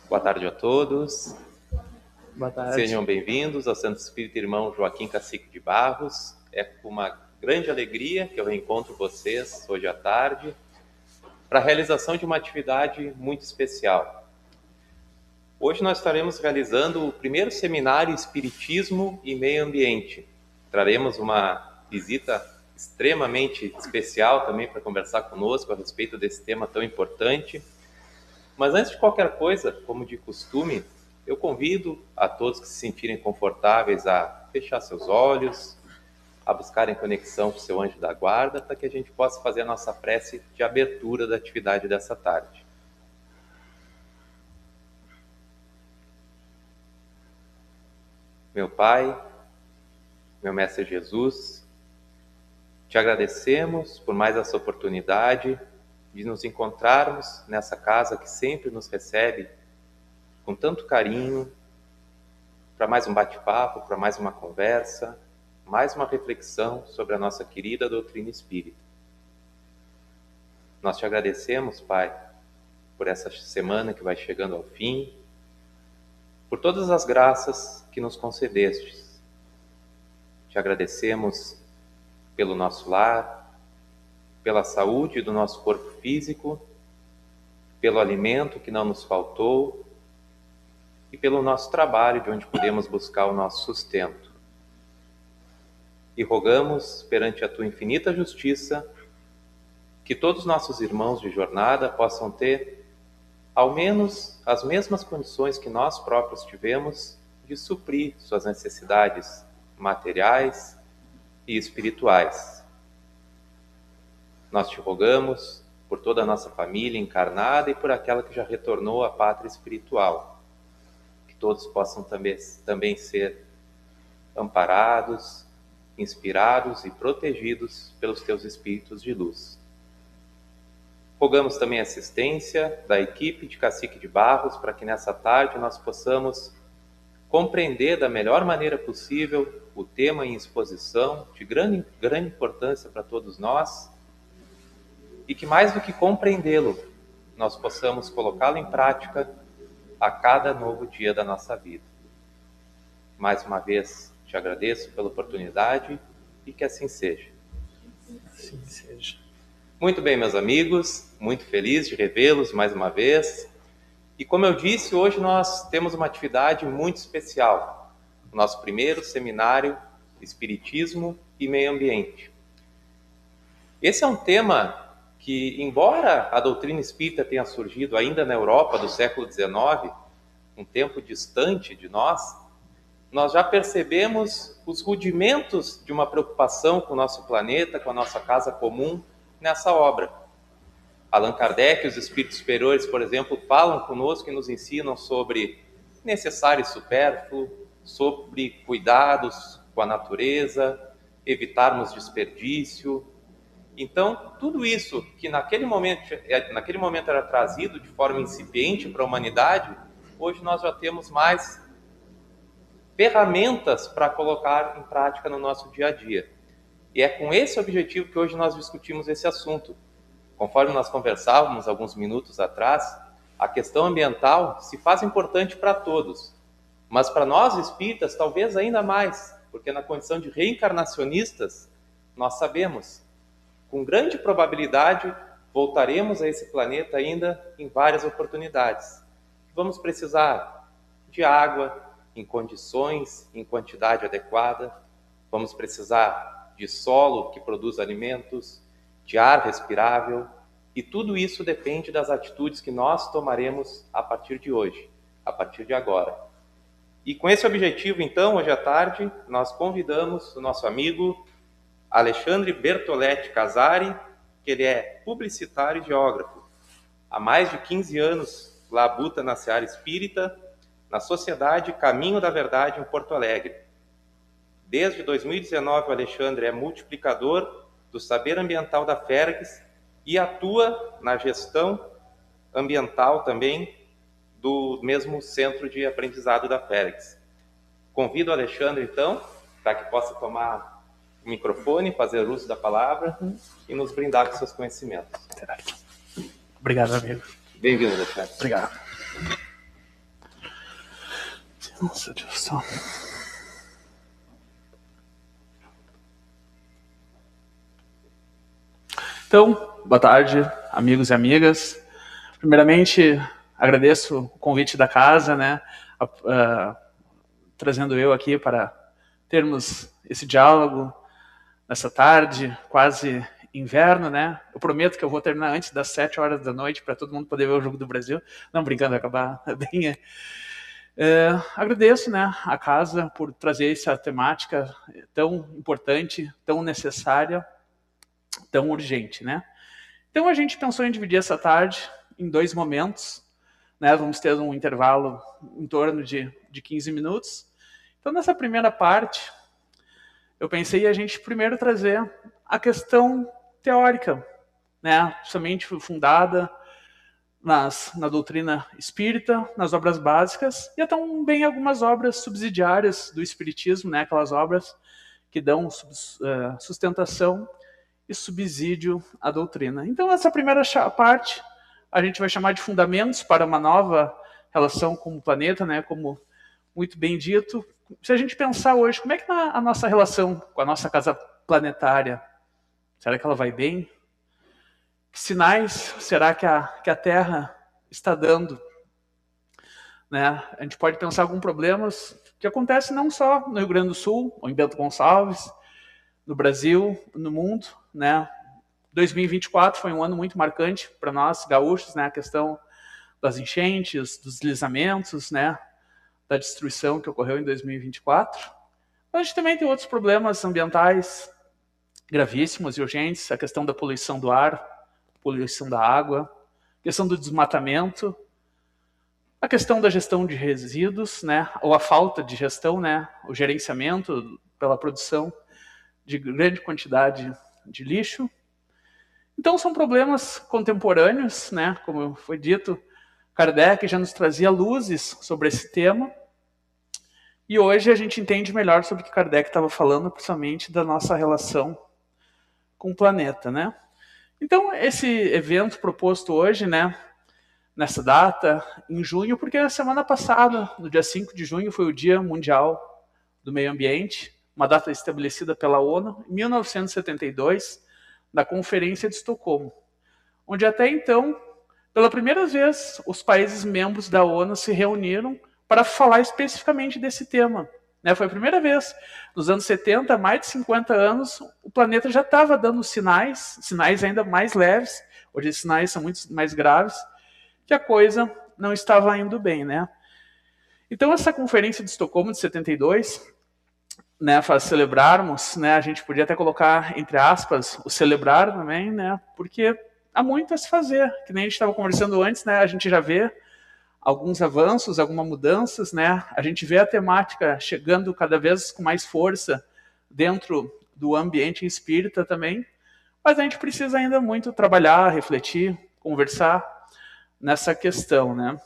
Boa tarde a todos. Boa tarde. Sejam bem-vindos ao Santo Espírito Irmão Joaquim Cacique de Barros. É com uma grande alegria que eu reencontro vocês hoje à tarde para a realização de uma atividade muito especial. Hoje nós estaremos realizando o primeiro seminário Espiritismo e Meio Ambiente. Traremos uma visita extremamente especial também para conversar conosco a respeito desse tema tão importante. Mas antes de qualquer coisa, como de costume, eu convido a todos que se sentirem confortáveis a fechar seus olhos, a buscarem conexão com o seu anjo da guarda, para que a gente possa fazer a nossa prece de abertura da atividade dessa tarde. Meu Pai, meu Mestre Jesus, te agradecemos por mais essa oportunidade de nos encontrarmos nessa casa que sempre nos recebe com tanto carinho, para mais um bate-papo, para mais uma conversa, mais uma reflexão sobre a nossa querida doutrina espírita. Nós te agradecemos, Pai, por essa semana que vai chegando ao fim, por todas as graças que nos concedestes. Te agradecemos pelo nosso lar, pela saúde do nosso corpo físico, pelo alimento que não nos faltou e pelo nosso trabalho, de onde podemos buscar o nosso sustento. E rogamos, perante a tua infinita justiça, que todos os nossos irmãos de jornada possam ter, ao menos, as mesmas condições que nós próprios tivemos de suprir suas necessidades materiais e espirituais. Nós te rogamos por toda a nossa família encarnada e por aquela que já retornou à pátria espiritual. Que todos possam também ser amparados, inspirados e protegidos pelos teus espíritos de luz. Rogamos também a assistência da equipe de Cacique de Barros para que nessa tarde nós possamos compreender da melhor maneira possível o tema em exposição, de grande importância para todos nós, e que mais do que compreendê-lo, nós possamos colocá-lo em prática a cada novo dia da nossa vida. Mais uma vez, te agradeço pela oportunidade e que assim seja. Assim seja. Muito bem, meus amigos, muito feliz de revê-los mais uma vez. E como eu disse, hoje nós temos uma atividade muito especial. O nosso primeiro seminário Espiritismo e Meio Ambiente. Esse é um tema que, embora a doutrina espírita tenha surgido ainda na Europa do século XIX, um tempo distante de nós já percebemos os rudimentos de uma preocupação com o nosso planeta, com a nossa casa comum, nessa obra. Allan Kardec e os espíritos superiores, por exemplo, falam conosco e nos ensinam sobre necessário e supérfluo, sobre cuidados com a natureza, evitarmos desperdício. Então, tudo isso que naquele momento era trazido de forma incipiente para a humanidade, hoje nós já temos mais ferramentas para colocar em prática no nosso dia a dia. E é com esse objetivo que hoje nós discutimos esse assunto. Conforme nós conversávamos alguns minutos atrás, a questão ambiental se faz importante para todos, mas para nós espíritas talvez ainda mais, porque na condição de reencarnacionistas, nós sabemos, com grande probabilidade, voltaremos a esse planeta ainda em várias oportunidades. Vamos precisar de água em condições, em quantidade adequada. Vamos precisar de solo que produz alimentos, de ar respirável. E tudo isso depende das atitudes que nós tomaremos a partir de hoje, a partir de agora. E com esse objetivo, então, hoje à tarde, nós convidamos o nosso amigo Alexandre Bertoletti Casari, que ele é publicitário e geógrafo. Há mais de 15 anos labuta na seara espírita, na Sociedade Caminho da Verdade em Porto Alegre. Desde 2019, o Alexandre é multiplicador do saber ambiental da Fergs e atua na gestão ambiental também do mesmo centro de aprendizado da Fergs. Convido o Alexandre, então, para que possa tomar o microfone, fazer uso da palavra e nos brindar com seus conhecimentos. Obrigado, amigo. Bem-vindo, Alexandre. Obrigado. Nossa, deixa eu só... Então, boa tarde, amigos e amigas. Primeiramente, agradeço o convite da casa, né, trazendo eu aqui para termos esse diálogo nessa tarde, quase inverno, né? Eu prometo que eu vou terminar antes das 7 horas da noite para todo mundo poder ver o Jogo do Brasil. Não, brincando, vai acabar bem. Agradeço, né, a casa por trazer essa temática tão importante, tão necessária, tão urgente, né? Então a gente pensou em dividir essa tarde em 2 momentos, né? Vamos ter um intervalo em torno de 15 minutos. Então nessa primeira parte, eu pensei em a gente primeiro trazer a questão teórica, né? Somente fundada na doutrina espírita, nas obras básicas, e também algumas obras subsidiárias do espiritismo, né? Aquelas obras que dão sustentação e subsídio à doutrina. Então, essa primeira parte a gente vai chamar de fundamentos para uma nova relação com o planeta, né? Como muito bem dito. Se a gente pensar hoje, como é que a nossa relação com a nossa casa planetária? Será que ela vai bem? Que sinais será que a Terra está dando? Né? A gente pode pensar alguns problemas que acontecem não só no Rio Grande do Sul, ou em Bento Gonçalves, no Brasil, no mundo, né? 2024 foi um ano muito marcante para nós gaúchos, né? A questão das enchentes, dos deslizamentos, né? Da destruição que ocorreu em 2024. Mas a gente também tem outros problemas ambientais gravíssimos e urgentes, a questão da poluição do ar, poluição da água, a questão do desmatamento, a questão da gestão de resíduos, né? Ou a falta de gestão, né? O gerenciamento pela produção de grande quantidade de lixo. Então são problemas contemporâneos, né? Como foi dito, Kardec já nos trazia luzes sobre esse tema, e hoje a gente entende melhor sobre o que Kardec estava falando, principalmente da nossa relação com o planeta, né? Então esse evento proposto hoje, né? Nessa data, em junho, porque na semana passada, no dia 5 de junho, foi o Dia Mundial do Meio Ambiente, uma data estabelecida pela ONU em 1972, na Conferência de Estocolmo, onde até então, pela primeira vez, os países membros da ONU se reuniram para falar especificamente desse tema. Foi a primeira vez. Nos anos 70, há mais de 50 anos, o planeta já estava dando sinais ainda mais leves, hoje os sinais são muito mais graves, que a coisa não estava indo bem, né? Então, essa Conferência de Estocolmo de 72, né, para celebrarmos, né, a gente podia até colocar, entre aspas, o celebrar também, né, porque há muito a se fazer, que nem a gente estava conversando antes, né, a gente já vê alguns avanços, algumas mudanças, né, a gente vê a temática chegando cada vez com mais força dentro do ambiente espírita também, mas a gente precisa ainda muito trabalhar, refletir, conversar nessa questão, né.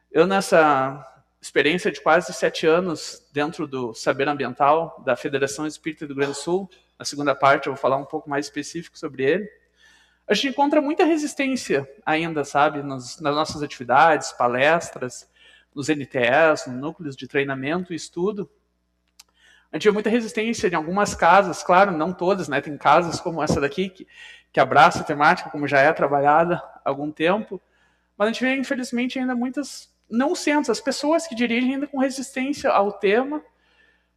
Eu, nessa experiência de quase 7 anos dentro do Saber Ambiental da Federação Espírita do Rio Grande do Sul, na segunda parte eu vou falar um pouco mais específico sobre ele, a gente encontra muita resistência ainda, sabe, nas nossas atividades, palestras, nos NTS, nos núcleos de treinamento e estudo. A gente vê muita resistência em algumas casas, claro, não todas, né, tem casas como essa daqui que abraça a temática, como já é trabalhada há algum tempo, mas a gente vê, infelizmente, ainda muitas não centros, as pessoas que dirigem ainda com resistência ao tema,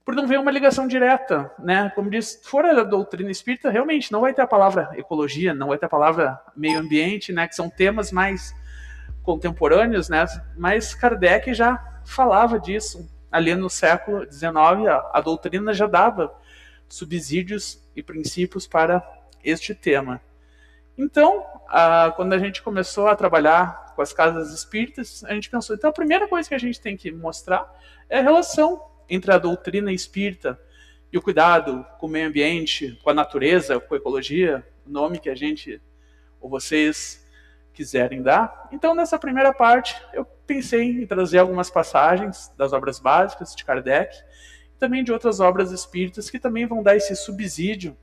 por não ver uma ligação direta, né? Como diz, fora da doutrina espírita, realmente não vai ter a palavra ecologia, não vai ter a palavra meio ambiente, né? Que são temas mais contemporâneos, né? Mas Kardec já falava disso. Ali no século XIX, a doutrina já dava subsídios e princípios para este tema. Então, quando a gente começou a trabalhar com as casas espíritas, a gente pensou, então a primeira coisa que a gente tem que mostrar é a relação entre a doutrina espírita e o cuidado com o meio ambiente, com a natureza, com a ecologia, o nome que a gente ou vocês quiserem dar. Então, nessa primeira parte, eu pensei em trazer algumas passagens das obras básicas de Kardec e também de outras obras espíritas que também vão dar esse subsídio,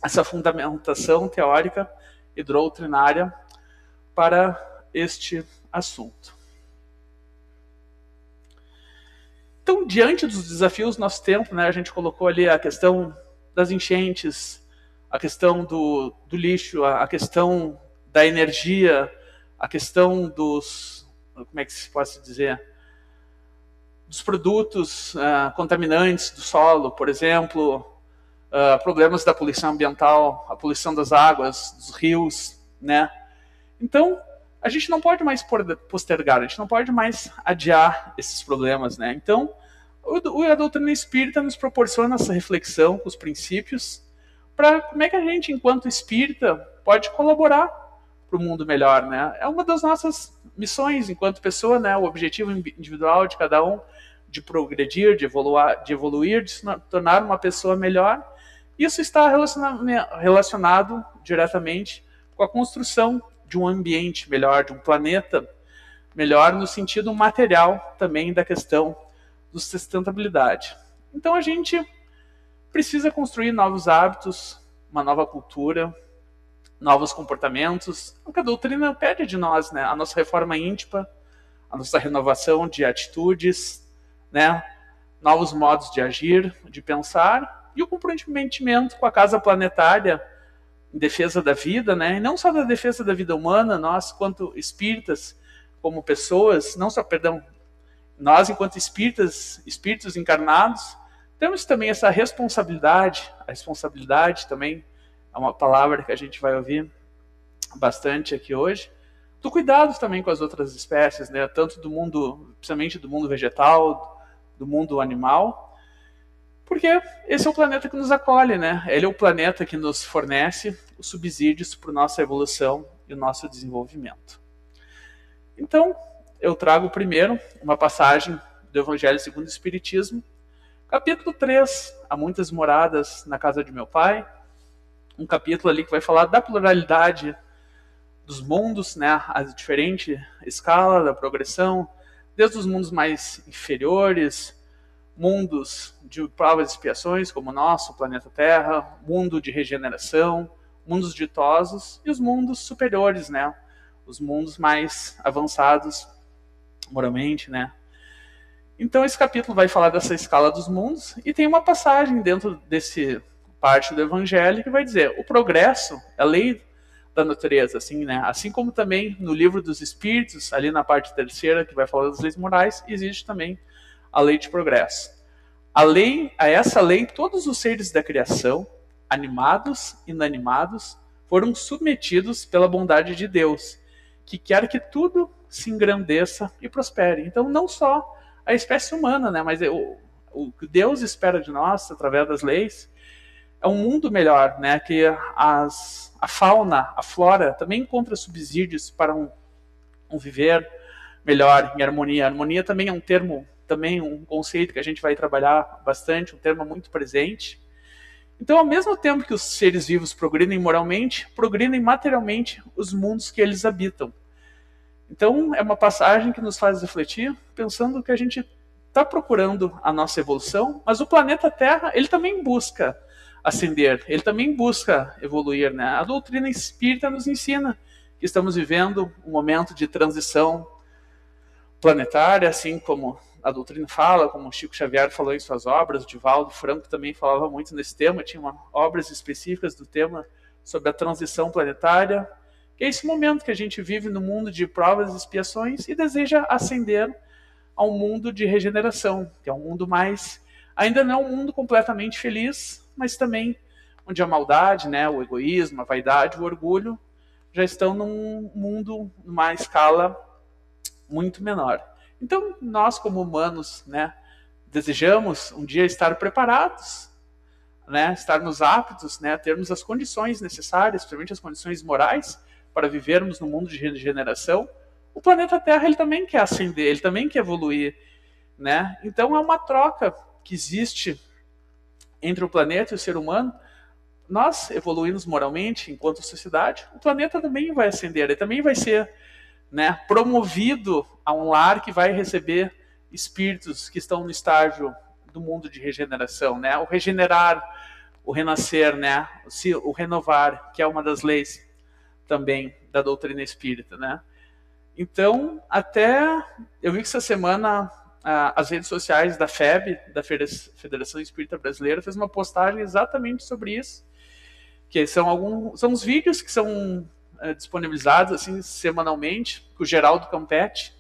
essa fundamentação teórica e doutrinária para este assunto. Então, diante dos desafios do nosso tempo, né, a gente colocou ali a questão das enchentes, a questão do lixo, a questão da energia, a questão dos, como é que se pode dizer, dos produtos contaminantes do solo, por exemplo, problemas da poluição ambiental, a poluição das águas, dos rios, né? Então, a gente não pode mais postergar, a gente não pode mais adiar esses problemas, né? Então, a doutrina espírita nos proporciona essa reflexão, os princípios, para como é que a gente, enquanto espírita, pode colaborar para o mundo melhor, né? É uma das nossas missões enquanto pessoa, né? O objetivo individual de cada um de progredir, de evoluir, de se tornar uma pessoa melhor. Isso está relacionado diretamente com a construção de um ambiente melhor, de um planeta melhor, no sentido material também da questão da sustentabilidade. Então a gente precisa construir novos hábitos, uma nova cultura, novos comportamentos, o que a doutrina pede de nós, né? A nossa reforma íntima, a nossa renovação de atitudes, né? Novos modos de agir, de pensar, e o comprometimento com a casa planetária em defesa da vida, né? E não só da defesa da vida humana, nós, quanto espíritas, como pessoas, nós, enquanto espíritos encarnados, temos também essa responsabilidade. A responsabilidade também é uma palavra que a gente vai ouvir bastante aqui hoje, do cuidado também com as outras espécies, né? Tanto do mundo, principalmente do mundo vegetal, do mundo animal, porque esse é o planeta que nos acolhe, né? Ele é o planeta que nos fornece os subsídios para a nossa evolução e o nosso desenvolvimento. Então, eu trago primeiro uma passagem do Evangelho segundo o Espiritismo, capítulo 3, Há muitas moradas na casa de meu Pai, um capítulo ali que vai falar da pluralidade dos mundos, né? A diferente escala da progressão, desde os mundos mais inferiores, mundos de provas e expiações, como o nosso, o planeta Terra, mundo de regeneração, mundos ditosos, e os mundos superiores, né? Os mundos mais avançados moralmente, né? Então esse capítulo vai falar dessa escala dos mundos, e tem uma passagem dentro desse parte do Evangelho que vai dizer: o progresso é a lei da natureza, assim, né? Assim como também no livro dos Espíritos, ali na parte terceira, que vai falar das leis morais, existe também a lei de progresso. A essa lei, todos os seres da criação, animados e inanimados, foram submetidos pela bondade de Deus, que quer que tudo se engrandeça e prospere. Então, não só a espécie humana, né, mas o que Deus espera de nós, através das leis, é um mundo melhor, né, que a fauna, a flora, também encontra subsídios para um viver melhor, em harmonia. A harmonia também é um termo, também um conceito que a gente vai trabalhar bastante, um termo muito presente. Então, ao mesmo tempo que os seres vivos progridem moralmente, progridem materialmente os mundos que eles habitam. Então, é uma passagem que nos faz refletir, pensando que a gente está procurando a nossa evolução, mas o planeta Terra, ele também busca ascender, ele também busca evoluir, né? A doutrina espírita nos ensina que estamos vivendo um momento de transição planetária, assim como a doutrina fala, como Chico Xavier falou em suas obras, o Divaldo Franco também falava muito nesse tema, tinha obras específicas do tema sobre a transição planetária, que é esse momento que a gente vive no mundo de provas e expiações e deseja ascender a um mundo de regeneração, que é um mundo mais, ainda não é um mundo completamente feliz, mas também onde a maldade, né, o egoísmo, a vaidade, o orgulho já estão num mundo, numa escala muito menor. Então, nós como humanos, né, desejamos um dia estar preparados, né, estarmos aptos, né, termos as condições necessárias, principalmente as condições morais, para vivermos no mundo de regeneração. O planeta Terra, ele também quer ascender, ele também quer evoluir, né? Então é uma troca que existe entre o planeta e o ser humano. Nós evoluímos moralmente enquanto sociedade, o planeta também vai ascender, ele também vai ser, né, promovido a um lar que vai receber espíritos que estão no estágio do mundo de regeneração, né? O regenerar, o renascer, né? O renovar, que é uma das leis também da doutrina espírita, né? Então, até eu vi que essa semana as redes sociais da FEB, da Federação Espírita Brasileira, fez uma postagem exatamente sobre isso, que são os vídeos que são disponibilizados assim semanalmente, que o Geraldo Campetti,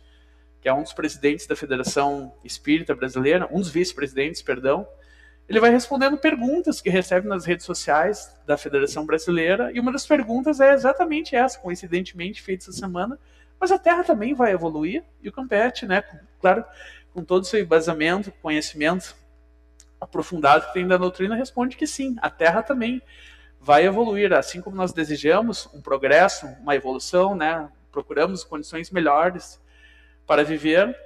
que é um dos presidentes da Federação Espírita Brasileira, um dos vice-presidentes, perdão, ele vai respondendo perguntas que recebe nas redes sociais da Federação Brasileira, e uma das perguntas é exatamente essa, coincidentemente feita essa semana: mas a Terra também vai evoluir? E o Campetti, né, claro, com todo o seu embasamento, conhecimento aprofundado que tem da doutrina, responde que sim, a Terra também vai evoluir, assim como nós desejamos um progresso, uma evolução, né, procuramos condições melhores para viver,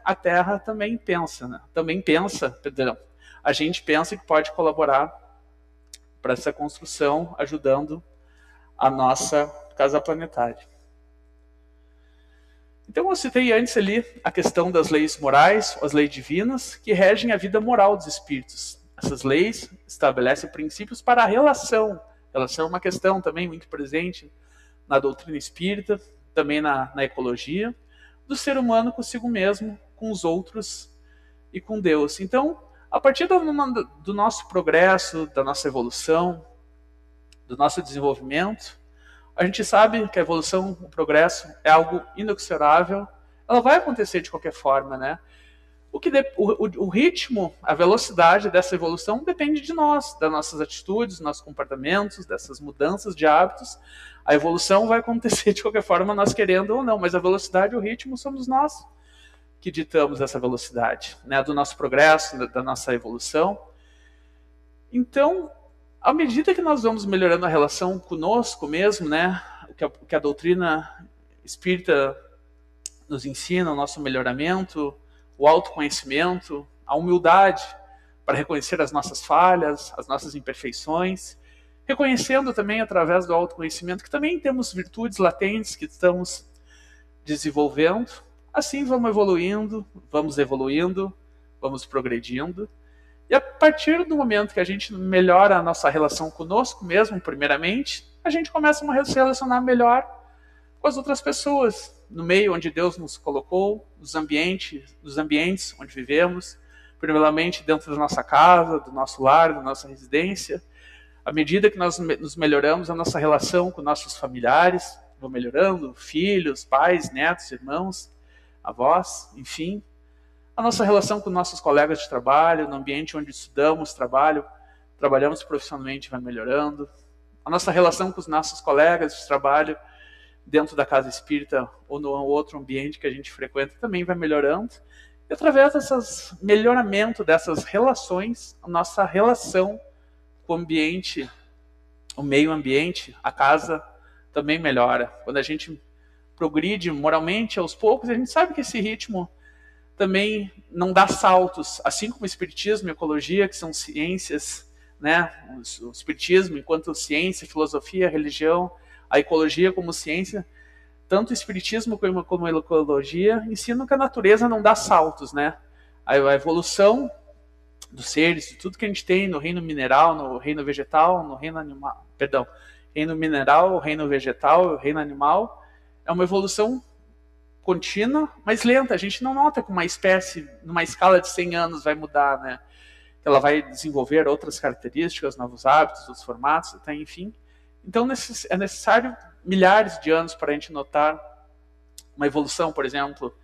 a Terra também pensa, né? A gente pensa que pode colaborar para essa construção, ajudando a nossa casa planetária. Então eu citei antes ali a questão das leis morais, as leis divinas, que regem a vida moral dos espíritos. Essas leis estabelecem princípios para a relação. Relação é uma questão também muito presente na doutrina espírita, também na ecologia, do ser humano consigo mesmo, com os outros e com Deus. Então, a partir do nosso progresso, da nossa evolução, do nosso desenvolvimento, a gente sabe que a evolução, o progresso é algo inexorável, ela vai acontecer de qualquer forma, né? O ritmo, a velocidade dessa evolução depende de nós, das nossas atitudes, dos nossos comportamentos, dessas mudanças de hábitos. A evolução vai acontecer de qualquer forma, nós querendo ou não, mas a velocidade e o ritmo somos nós que ditamos essa velocidade, né, do nosso progresso, da nossa evolução. Então, à medida que nós vamos melhorando a relação conosco mesmo, né, o que a doutrina espírita nos ensina, o nosso melhoramento, o autoconhecimento, a humildade para reconhecer as nossas falhas, as nossas imperfeições, reconhecendo também através do autoconhecimento que também temos virtudes latentes que estamos desenvolvendo. Assim vamos evoluindo, vamos progredindo. E a partir do momento que a gente melhora a nossa relação conosco mesmo, primeiramente, a gente começa a se relacionar melhor com as outras pessoas, no meio onde Deus nos colocou, dos ambientes onde vivemos, primeiramente dentro da nossa casa, do nosso lar, da nossa residência. À medida que nós nos melhoramos, a nossa relação com nossos familiares vai melhorando, filhos, pais, netos, irmãos, avós, enfim. A nossa relação com nossos colegas de trabalho, no ambiente onde estudamos, trabalhamos profissionalmente, vai melhorando. A nossa relação com os nossos colegas de trabalho, dentro da casa espírita ou no outro ambiente que a gente frequenta, também vai melhorando. E através desse melhoramento dessas relações, a nossa relação com o ambiente, o meio ambiente, a casa, também melhora. Quando a gente progride moralmente aos poucos, a gente sabe que esse ritmo também não dá saltos, assim como o espiritismo e a ecologia, que são ciências, né? O espiritismo enquanto ciência, filosofia, religião, a ecologia como ciência, tanto o espiritismo como a ecologia ensinam que a natureza não dá saltos, né? A evolução dos seres, de tudo que a gente tem no reino mineral, no reino vegetal, no reino animal, reino mineral, reino vegetal, reino animal, é uma evolução contínua, mas lenta. A gente não nota que uma espécie, numa escala de 100 anos, vai mudar, né? Ela vai desenvolver outras características, novos hábitos, outros formatos, até enfim. Então é necessário milhares de anos para a gente notar uma evolução, por exemplo,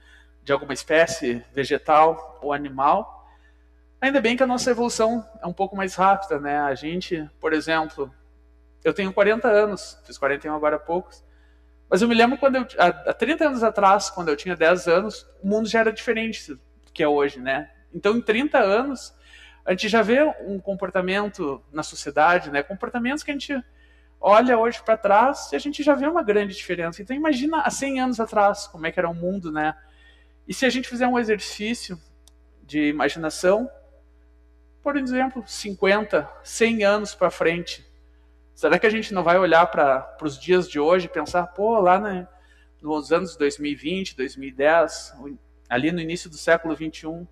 de alguma espécie vegetal ou animal. Ainda bem que a nossa evolução é um pouco mais rápida, né? A gente, por exemplo, eu tenho 40 anos, fiz 41 agora há poucos, mas eu me lembro quando há 30 anos atrás, quando eu tinha 10 anos, o mundo já era diferente do que é hoje, né? Então, em 30 anos, a gente já vê um comportamento na sociedade, né? Comportamentos que a gente olha hoje para trás e a gente já vê uma grande diferença. Então, imagina há 100 anos atrás como é que era o mundo, né? E se a gente fizer um exercício de imaginação, por exemplo, 50, 100 anos para frente, será que a gente não vai olhar para os dias de hoje e pensar, pô, lá nos anos 2020, 2010, ali no início do século 21,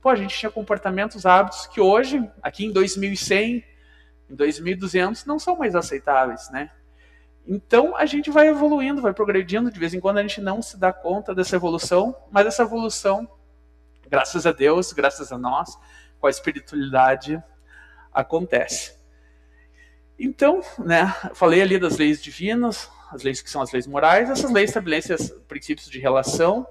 pô, a gente tinha comportamentos, hábitos que hoje, aqui em 2100, em 2200, não são mais aceitáveis, né? Então a gente vai evoluindo, vai progredindo, de vez em quando a gente não se dá conta dessa evolução, mas essa evolução graças a Deus, graças a nós, com a espiritualidade acontece. Então, né, eu falei ali das leis divinas, as leis que são as leis morais, essas leis estabelecem os princípios de relação,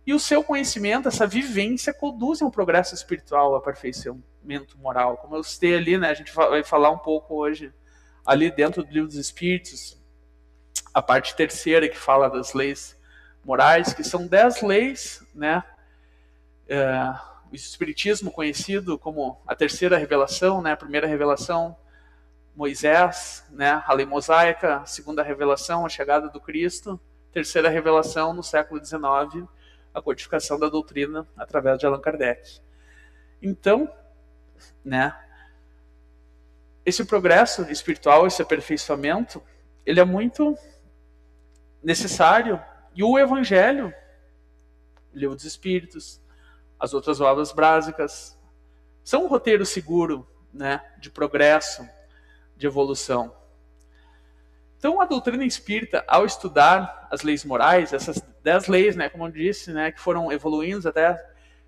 e o seu conhecimento, essa vivência, conduzem ao progresso espiritual, ao aperfeiçoamento moral. Como eu citei ali, né, a gente vai falar um pouco hoje, ali dentro do Livro dos Espíritos, a parte terceira que fala das leis morais, que são 10 leis, né, o Espiritismo conhecido como a terceira revelação, né, a primeira revelação, Moisés, né, a lei mosaica, a segunda revelação, a chegada do Cristo, terceira revelação no século XIX, a codificação da doutrina através de Allan Kardec. Então, né, esse progresso espiritual, esse aperfeiçoamento, ele é muito necessário, e o Evangelho, o Livro dos Espíritos, as outras obras básicas, são um roteiro seguro, né, de progresso, de evolução. Então, a doutrina espírita, ao estudar as leis morais, essas 10 leis, né, como eu disse, né, que foram evoluindo até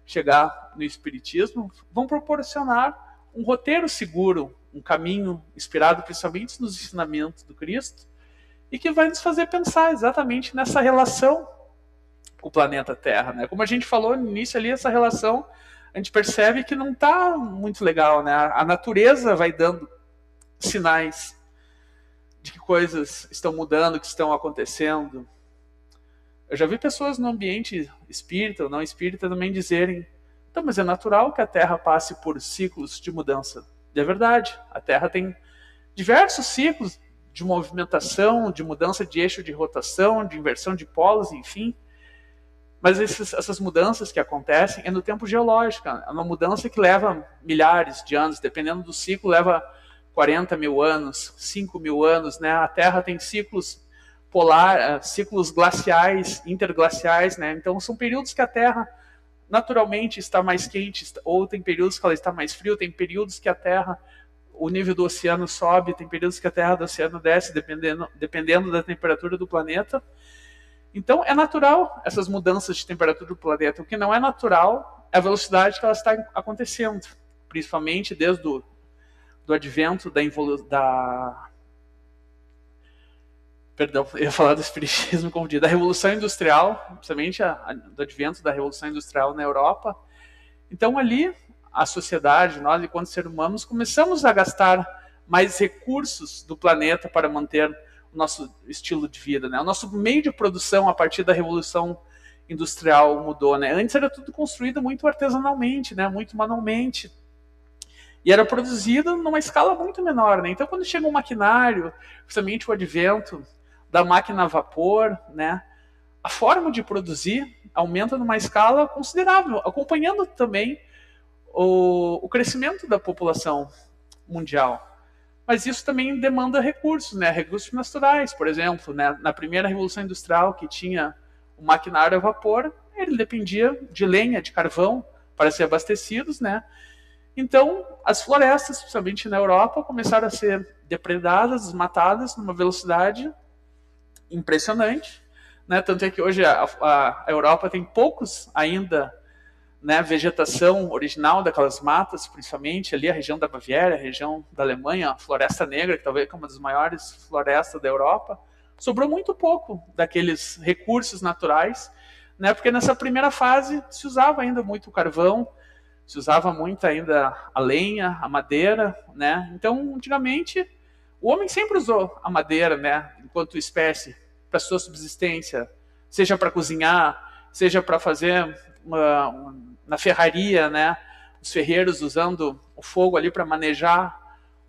chegar no Espiritismo, vão proporcionar um roteiro seguro, um caminho inspirado principalmente nos ensinamentos do Cristo, e que vai nos fazer pensar exatamente nessa relação com o planeta Terra, né? Como a gente falou no início ali, essa relação, a gente percebe que não está muito legal, né? A natureza vai dando sinais de que coisas estão mudando, que estão acontecendo. Eu já vi pessoas no ambiente espírita ou não espírita também dizerem: então, mas é natural que a Terra passe por ciclos de mudança. E é verdade, a Terra tem diversos ciclos de movimentação, de mudança de eixo de rotação, de inversão de polos, enfim. Mas essas mudanças que acontecem é no tempo geológico. É uma mudança que leva milhares de anos, dependendo do ciclo, leva 40 mil anos, 5 mil anos, né? A Terra tem ciclos ciclos glaciais, interglaciais, né? Então são períodos que a Terra naturalmente está mais quente, ou tem períodos que ela está mais frio, tem períodos que a Terra, o nível do oceano sobe, tem períodos que a Terra do oceano desce, dependendo da temperatura do planeta. Então é natural essas mudanças de temperatura do planeta. O que não é natural é a velocidade que ela está acontecendo, principalmente desde do advento eu ia falar do espiritismo como da Revolução Industrial, principalmente do advento da Revolução Industrial na Europa. Então ali a sociedade, nós enquanto seres humanos, começamos a gastar mais recursos do planeta para manter o nosso estilo de vida, né? O nosso meio de produção a partir da Revolução Industrial mudou, né? Antes era tudo construído muito artesanalmente, né? Muito manualmente. E era produzido numa escala muito menor, né? Então, quando chega um maquinário, principalmente o advento da máquina a vapor, né? A forma de produzir aumenta numa escala considerável, acompanhando também o crescimento da população mundial. Mas isso também demanda recursos, né? Recursos naturais, por exemplo, né? Na primeira Revolução Industrial, que tinha o maquinário a vapor, ele dependia de lenha, de carvão, para ser abastecidos, né? Então, as florestas, principalmente na Europa, começaram a ser depredadas, desmatadas, numa velocidade impressionante, né? Tanto é que hoje a Europa tem poucos ainda, né, vegetação original daquelas matas, principalmente ali a região da Baviera, a região da Alemanha, a Floresta Negra, que talvez é uma das maiores florestas da Europa. Sobrou muito pouco daqueles recursos naturais, né, porque nessa primeira fase se usava ainda muito o carvão, se usava muito ainda a lenha, a madeira, né? Então, antigamente, o homem sempre usou a madeira, né, enquanto espécie, para sua subsistência, seja para cozinhar, seja para fazer na ferraria, né, os ferreiros usando o fogo ali para manejar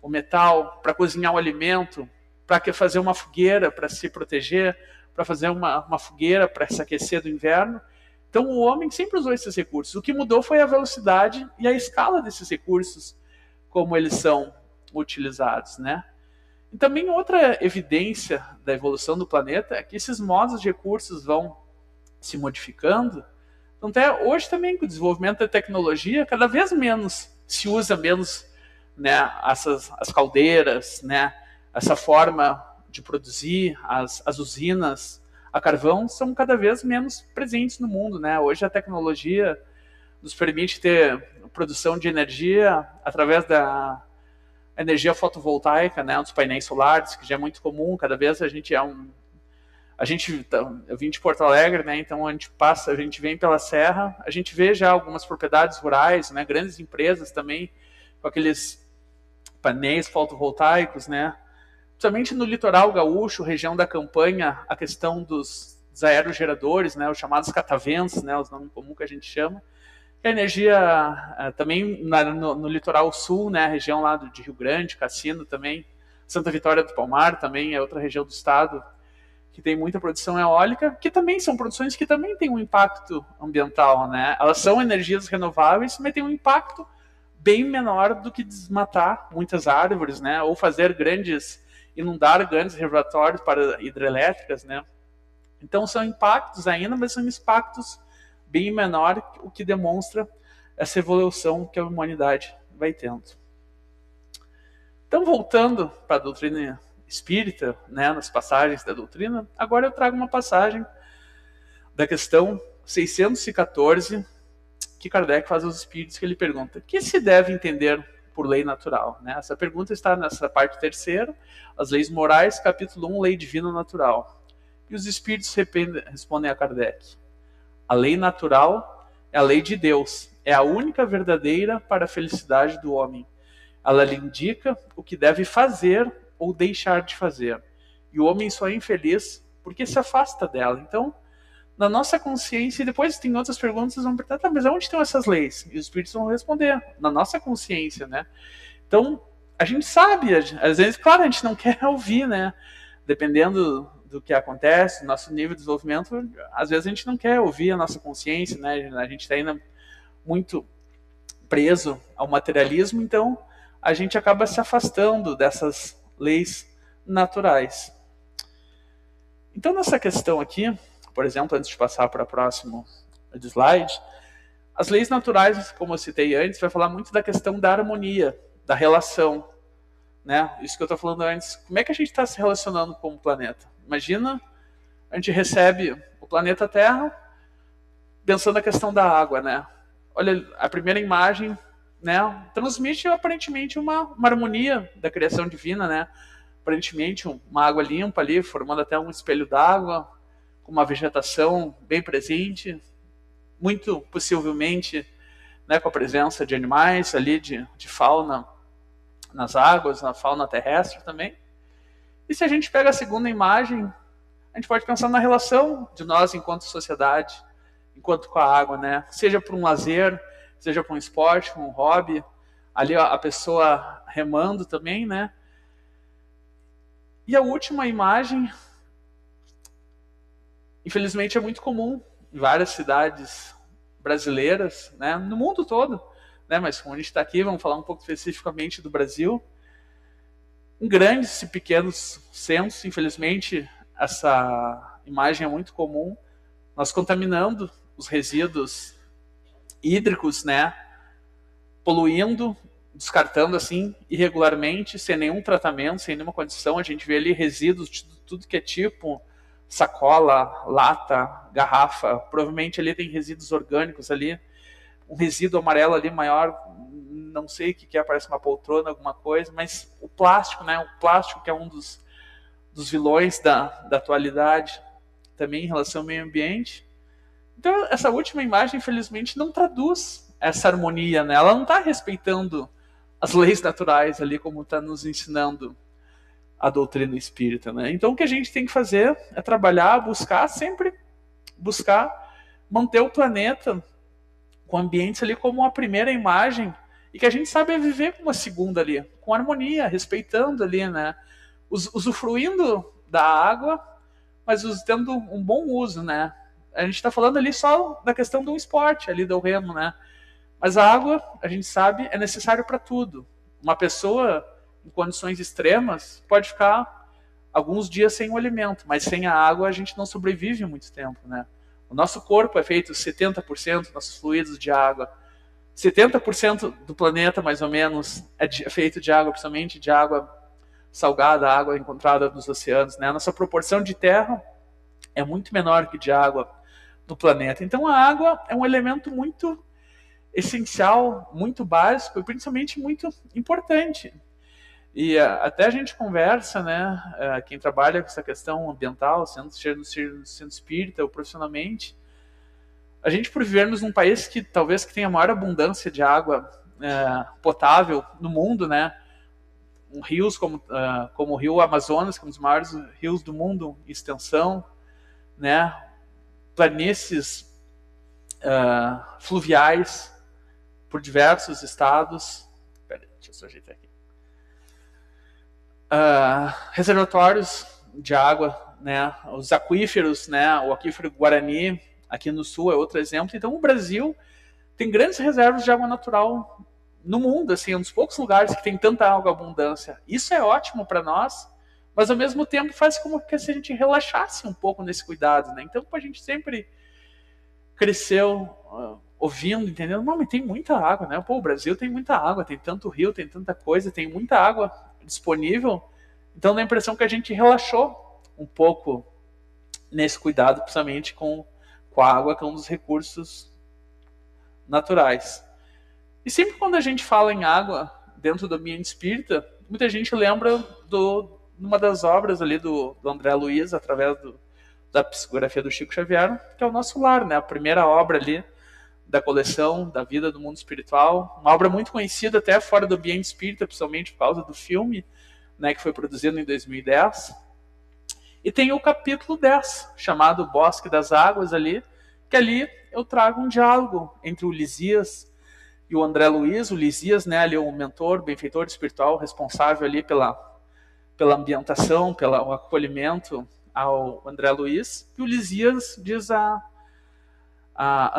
o metal, para cozinhar o alimento, para fazer uma fogueira para se proteger, para fazer uma fogueira para se aquecer do inverno. Então o homem sempre usou esses recursos. O que mudou foi a velocidade e a escala desses recursos, como eles são utilizados, né? E também outra evidência da evolução do planeta é que esses modos de recursos vão se modificando. Então, até hoje também, com o desenvolvimento da tecnologia, cada vez menos se usa menos, né, as caldeiras, né, essa forma de produzir, as usinas a carvão são cada vez menos presentes no mundo, né? Hoje a tecnologia nos permite ter produção de energia através da energia fotovoltaica, né, dos painéis solares, que já é muito comum. Cada vez eu vim de Porto Alegre, né, então a gente vem pela serra, a gente vê já algumas propriedades rurais, né, grandes empresas também com aqueles painéis fotovoltaicos, né, principalmente no litoral gaúcho, região da Campanha, a questão dos aerogeradores, né, os chamados cataventos, né, os nomes comuns que a gente chama. A energia também no litoral sul, né, a região lá de Rio Grande, Cassino também, Santa Vitória do Palmar também é outra região do estado que tem muita produção eólica, que também são produções que também têm um impacto ambiental, né? Elas são energias renováveis, mas têm um impacto bem menor do que desmatar muitas árvores, né? Ou inundar grandes reservatórios para hidrelétricas, né? Então são impactos ainda, mas são impactos bem menor, o que demonstra essa evolução que a humanidade vai tendo. Então, voltando para a doutrina espírita, né, nas passagens da doutrina, agora eu trago uma passagem da questão 614, que Kardec faz aos espíritos, que ele pergunta: o que se deve entender por lei natural? Né? Essa pergunta está nessa parte terceira, as leis morais, capítulo 1, lei divina natural. E os espíritos respondem a Kardec: a lei natural é a lei de Deus, é a única verdadeira para a felicidade do homem. Ela lhe indica o que deve fazer ou deixar de fazer. E o homem só é infeliz porque se afasta dela. Então, na nossa consciência, e depois tem outras perguntas, vão perguntar: tá, mas onde estão essas leis? E os espíritos vão responder: na nossa consciência, né? Então, a gente sabe, às vezes, claro, a gente não quer ouvir, né? Dependendo do que acontece, nosso nível de desenvolvimento, às vezes a gente não quer ouvir a nossa consciência, né? A gente está ainda muito preso ao materialismo, então a gente acaba se afastando dessas leis naturais. Então, nessa questão aqui, por exemplo, antes de passar para o próximo slide, as leis naturais, como eu citei antes, vai falar muito da questão da harmonia, da relação, né? Isso que eu estou falando antes. Como é que a gente está se relacionando com o planeta? Imagina, a gente recebe o planeta Terra pensando na questão da água, né? Olha, a primeira imagem, né, transmite aparentemente uma harmonia da criação divina, né? Aparentemente uma água limpa ali, formando até um espelho d'água, com uma vegetação bem presente, muito possivelmente, né, com a presença de animais ali, de fauna nas águas, na fauna terrestre também. E se a gente pega a segunda imagem, a gente pode pensar na relação de nós enquanto sociedade, enquanto com a água, né? Seja para um lazer, seja para um esporte, um hobby, ali a pessoa remando também, né? E a última imagem, infelizmente, é muito comum em várias cidades brasileiras, né? No mundo todo, né? Mas como a gente está aqui, vamos falar um pouco especificamente do Brasil. Em grandes e pequenos centros, infelizmente, essa imagem é muito comum. Nós contaminando os resíduos hídricos, né? Poluindo, descartando assim irregularmente, sem nenhum tratamento, sem nenhuma condição. A gente vê ali resíduos de tudo que é tipo, sacola, lata, garrafa. Provavelmente ali tem resíduos orgânicos ali. Um resíduo amarelo ali maior, não sei o que é, parece uma poltrona, alguma coisa, mas o plástico, né? O plástico que é um dos vilões da atualidade, também em relação ao meio ambiente. Então, essa última imagem, infelizmente, não traduz essa harmonia, né? Ela não está respeitando as leis naturais ali, como está nos ensinando a doutrina espírita, né? Então, o que a gente tem que fazer é trabalhar, sempre buscar manter o planeta com ambientes ali como a primeira imagem, e que a gente sabe viver com uma segunda ali, com harmonia, respeitando ali, né? Usufruindo da água, mas tendo um bom uso, né? A gente está falando ali só da questão do esporte, ali do remo, né? Mas a água, a gente sabe, é necessário para tudo. Uma pessoa em condições extremas pode ficar alguns dias sem o alimento, mas sem a água a gente não sobrevive muito tempo, né? O nosso corpo é feito 70%, nossos fluidos, de água. 70% do planeta, mais ou menos, é feito de água, principalmente de água salgada, água encontrada nos oceanos, né? A nossa proporção de terra é muito menor que de água no planeta. Então a água é um elemento muito essencial, muito básico e principalmente muito importante. E até a gente conversa, né, quem trabalha com essa questão ambiental, sendo no centro espírita ou profissionalmente, a gente, por vivermos num país que talvez que tenha a maior abundância de água potável no mundo, né, rios como o rio Amazonas, que é um dos maiores rios do mundo em extensão, né, planícies fluviais por diversos estados. Peraí, deixa eu só ajeitar aqui. Reservatórios de água, né, os aquíferos, né, o aquífero Guarani, aqui no sul é outro exemplo. Então o Brasil tem grandes reservas de água natural no mundo, assim, é um dos poucos lugares que tem tanta água abundância. Isso é ótimo para nós, mas ao mesmo tempo faz como que se a gente relaxasse um pouco nesse cuidado, né? Então a gente sempre cresceu ouvindo, entendendo, não, mas tem muita água, né? Pô, o Brasil tem muita água, tem tanto rio, tem tanta coisa, tem muita água disponível. Então dá a impressão que a gente relaxou um pouco nesse cuidado, principalmente com a água, que é um dos recursos naturais. E sempre quando a gente fala em água dentro do ambiente espírita, muita gente lembra de uma das obras ali do André Luiz, através da psicografia do Chico Xavier, que é o Nosso Lar, né? A primeira obra ali da coleção da vida do mundo espiritual, uma obra muito conhecida até fora do ambiente espírita, principalmente por causa do filme, né, que foi produzido em 2010. E tem o capítulo 10, chamado Bosque das Águas ali, que ali eu trago um diálogo entre o Lisias e o André Luiz. O Lisias, né, ali é um mentor, benfeitor espiritual, responsável ali pela ambientação, pelo acolhimento ao André Luiz. E o Lisias diz a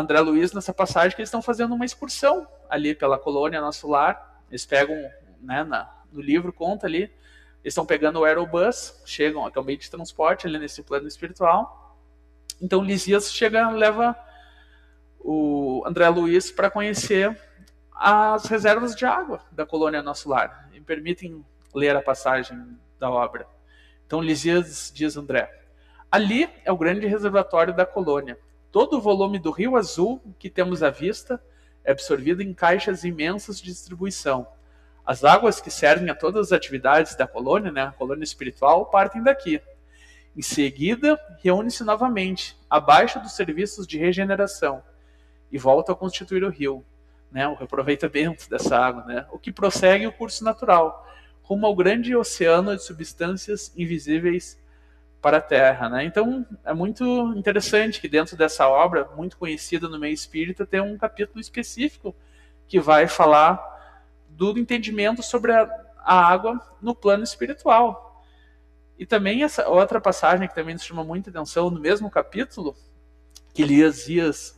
André Luiz nessa passagem que eles estão fazendo uma excursão ali pela colônia Nosso Lar. Eles pegam, né, no livro conta ali, eles estão pegando o aerobus, chegam até o meio de transporte ali nesse plano espiritual. Então o Lisias leva o André Luiz para conhecer as reservas de água da colônia Nosso Lar. Me permitem ler a passagem da obra. Então Lisias diz, André: ali é o grande reservatório da colônia. Todo o volume do Rio Azul que temos à vista é absorvido em caixas imensas de distribuição. As águas que servem a todas as atividades da colônia, né, a colônia espiritual, partem daqui. Em seguida, reúne-se novamente, abaixo dos serviços de regeneração, e volta a constituir o rio, né, o reaproveitamento dessa água, né, o que prossegue o curso natural, rumo ao grande oceano de substâncias invisíveis para a Terra, né? Então, é muito interessante que dentro dessa obra, muito conhecida no meio espírita, tem um capítulo específico que vai falar do entendimento sobre a água no plano espiritual. E também essa outra passagem que também nos chama muita atenção, no mesmo capítulo, que Lisias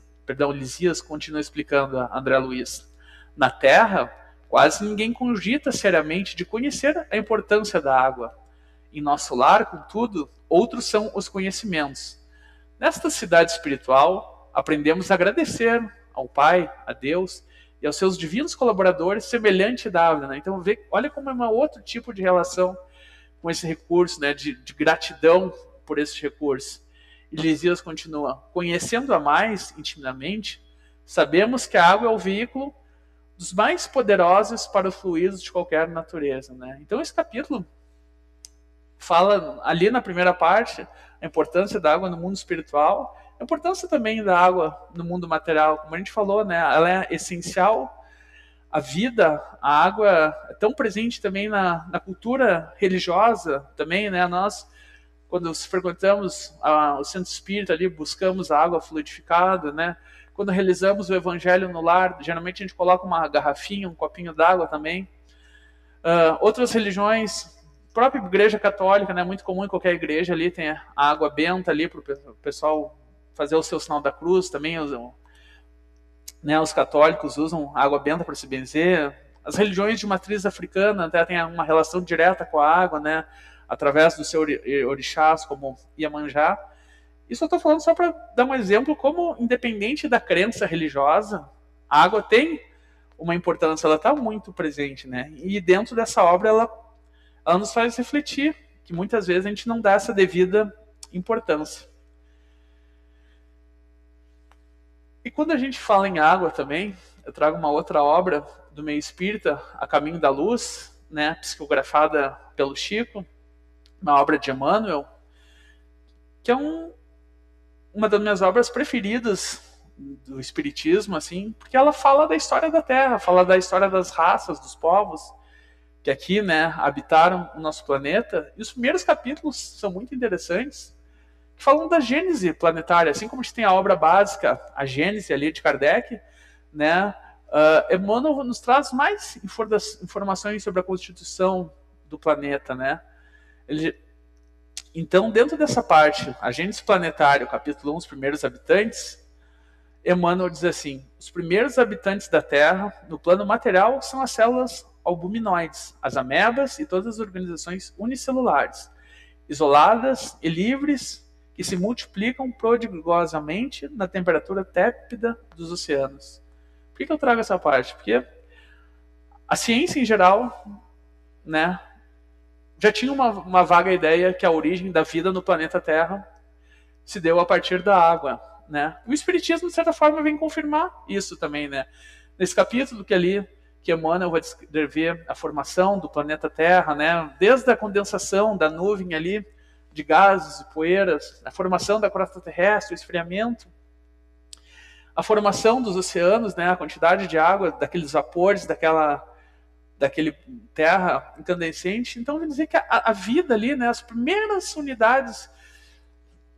continua explicando a André Luiz. Na Terra, quase ninguém cogita seriamente de conhecer a importância da água. Em Nosso Lar, contudo, outros são os conhecimentos. Nesta cidade espiritual, aprendemos a agradecer ao Pai, a Deus e aos seus divinos colaboradores semelhante da árvore, né? Então, olha como é um outro tipo de relação com esse recurso, né? de gratidão por esse recurso. E Lisias continua: conhecendo-a mais intimamente, sabemos que a água é o veículo dos mais poderosos para os fluidos de qualquer natureza, né? Então, esse capítulo fala ali na primeira parte a importância da água no mundo espiritual, a importância também da água no mundo material. Como a gente falou, né, ela é essencial à vida. A água é tão presente também na cultura religiosa também, né? Nós, quando frequentamos o centro espírita ali, buscamos a água fluidificada, né? Quando realizamos o evangelho no lar, geralmente a gente coloca uma garrafinha, um copinho d'água também. Outras religiões, a própria igreja católica, né, muito comum em qualquer igreja ali, tem a água benta ali para o pessoal fazer o seu sinal da cruz. Também né, os católicos usam água benta para se benzer. As religiões de matriz africana até têm uma relação direta com a água, né, através dos seus orixás, como Iemanjá. Isso eu estou falando só para dar um exemplo como, independente da crença religiosa, a água tem uma importância, ela está muito presente, né? E dentro dessa obra ela nos faz refletir que muitas vezes a gente não dá essa devida importância. E quando a gente fala em água também, eu trago uma outra obra do meio espírita, A Caminho da Luz, né, psicografada pelo Chico, uma obra de Emmanuel, que é uma das minhas obras preferidas do espiritismo, assim, porque ela fala da história da Terra, fala da história das raças, dos povos que aqui, né, habitaram o nosso planeta. E os primeiros capítulos são muito interessantes, que falam da gênese planetária, assim como a gente tem a obra básica, a Gênese ali de Kardec, né? Emmanuel nos traz mais informações sobre a constituição do planeta, né? Então, dentro dessa parte, a Gênese planetária, o capítulo 1, os primeiros habitantes, Emmanuel diz assim: os primeiros habitantes da Terra, no plano material, são as células albuminoides, as amebas e todas as organizações unicelulares, isoladas e livres, que se multiplicam prodigosamente na temperatura tépida dos oceanos. Por que eu trago essa parte? Porque a ciência em geral, né, já tinha uma vaga ideia que a origem da vida no planeta Terra se deu a partir da água, né? O Espiritismo, de certa forma, vem confirmar isso também, né? Nesse capítulo que Emmanuel vai descrever a formação do planeta Terra, né? Desde a condensação da nuvem ali, de gases e poeiras, a formação da crosta terrestre, o esfriamento, a formação dos oceanos, né, a quantidade de água, daqueles vapores, daquele terra incandescente. Então, vamos dizer que a vida ali, né, as primeiras unidades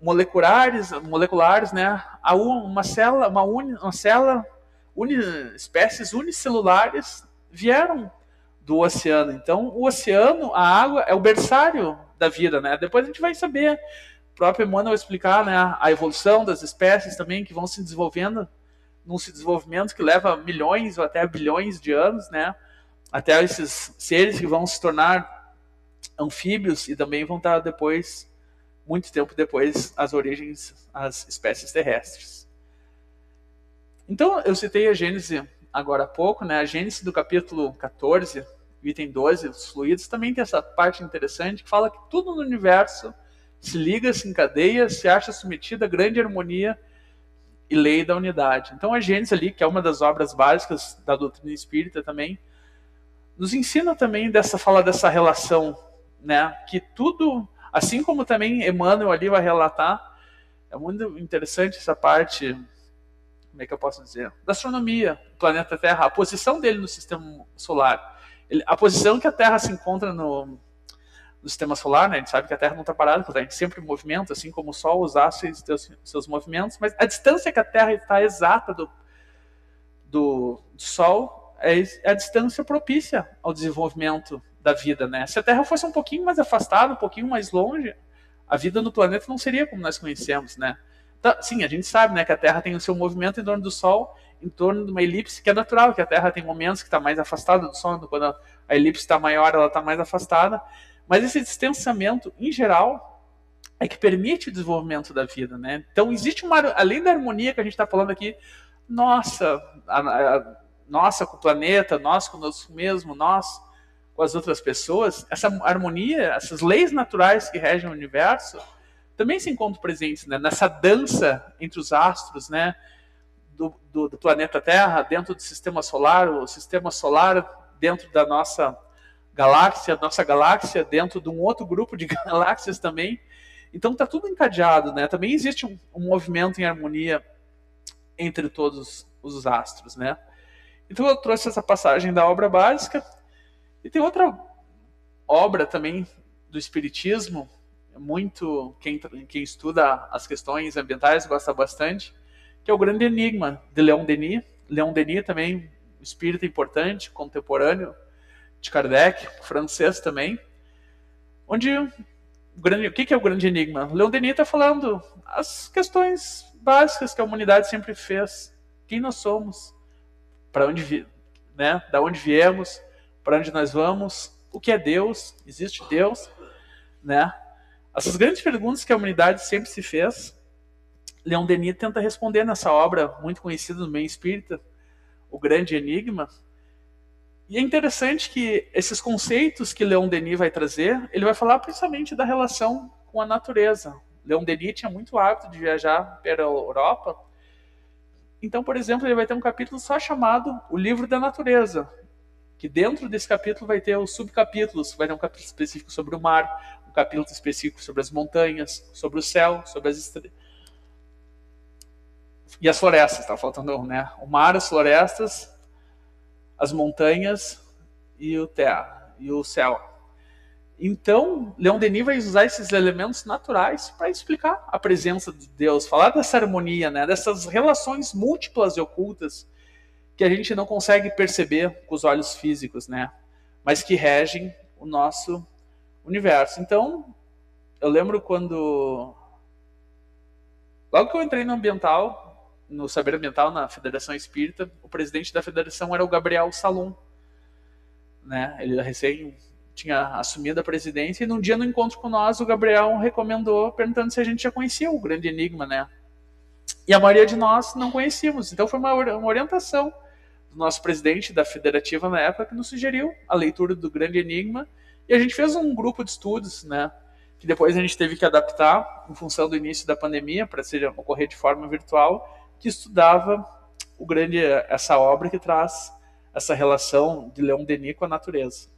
moleculares, né, espécies unicelulares vieram do oceano. Então, o oceano, a água, é o berçário da vida, né? Depois a gente vai saber, o próprio Emmanuel vai explicar, né, a evolução das espécies também, que vão se desenvolvendo num desenvolvimento que leva milhões ou até bilhões de anos, né? Até esses seres que vão se tornar anfíbios e também vão estar depois, muito tempo depois, as origens, as espécies terrestres. Então, eu citei a Gênese agora há pouco, né? A Gênese do capítulo 14, item 12, os fluidos, também tem essa parte interessante que fala que tudo no universo se liga, se encadeia, se acha submetido à grande harmonia e lei da unidade. Então a Gênese ali, que é uma das obras básicas da doutrina espírita também, nos ensina também fala dessa relação, né? Que tudo, assim como também Emmanuel ali vai relatar, é muito interessante essa parte, como é que eu posso dizer, da astronomia, do planeta Terra, a posição dele no sistema solar. A posição que a Terra se encontra no sistema solar, né? A gente sabe que a Terra não está parada, porque a gente sempre movimenta, assim como o Sol, os astros têm seus movimentos, mas a distância que a Terra está exata do Sol é a distância propícia ao desenvolvimento da vida, né? Se a Terra fosse um pouquinho mais afastada, um pouquinho mais longe, a vida no planeta não seria como nós conhecemos, né? Então, sim, a gente sabe, né, que a Terra tem o seu movimento em torno do Sol, em torno de uma elipse, que é natural, que a Terra tem momentos que está mais afastada do Sol, quando a elipse está maior, ela está mais afastada. Mas esse distanciamento, em geral, é que permite o desenvolvimento da vida, né? Então, existe além da harmonia que a gente está falando aqui, nossa com o planeta, nós conosco mesmo, nós com as outras pessoas, essa harmonia, essas leis naturais que regem o universo, também se encontram presentes, né, nessa dança entre os astros, né, do planeta Terra, dentro do sistema solar, o sistema solar dentro da nossa galáxia dentro de um outro grupo de galáxias também. Então está tudo encadeado, né? Também existe um movimento em harmonia entre todos os astros, né? Então eu trouxe essa passagem da obra básica, e tem outra obra também do Espiritismo, muito quem estuda as questões ambientais gosta bastante, que é o Grande Enigma, de Leon Denis. Leon Denis também, espírita importante, contemporâneo de Kardec, francês também, onde o que é o Grande Enigma? Leon Denis está falando as questões básicas que a humanidade sempre fez. Quem nós somos, para onde, né, da onde viemos, para onde nós vamos, o que é Deus, existe Deus, né? Essas grandes perguntas que a humanidade sempre se fez, Leon Denis tenta responder nessa obra muito conhecida no meio espírita, o Grande Enigma. E é interessante que esses conceitos que Leon Denis vai trazer, ele vai falar principalmente da relação com a natureza. Leon Denis tinha muito hábito de viajar pela Europa Então, por exemplo, ele vai ter um capítulo só chamado O Livro da Natureza, que dentro desse capítulo vai ter os subcapítulos, vai ter um capítulo específico sobre o mar, um capítulo específico sobre as montanhas, sobre o céu, sobre as estrelas. E as florestas, tá faltando, né? O mar, as florestas, as montanhas e o terra, e o céu. Então, Leon Denis vai usar esses elementos naturais para explicar a presença de Deus, falar dessa harmonia, né? Dessas relações múltiplas e ocultas que a gente não consegue perceber com os olhos físicos, né? Mas que regem o nosso universo. Então, eu lembro quando... Logo que eu entrei no ambiental, no saber ambiental, na Federação Espírita, o presidente da federação era o Gabriel Salum, né? Ele recém tinha assumido a presidência, e num dia no encontro com nós, o Gabriel recomendou, perguntando se a gente já conhecia o Grande Enigma, né? E a maioria de nós não conhecíamos. Então foi uma orientação do nosso presidente da federativa na época, que nos sugeriu a leitura do Grande Enigma, e a gente fez um grupo de estudos, né? Que depois a gente teve que adaptar em função do início da pandemia para ocorrer de forma virtual, que estudava essa obra que traz essa relação de Leon Denis com a natureza.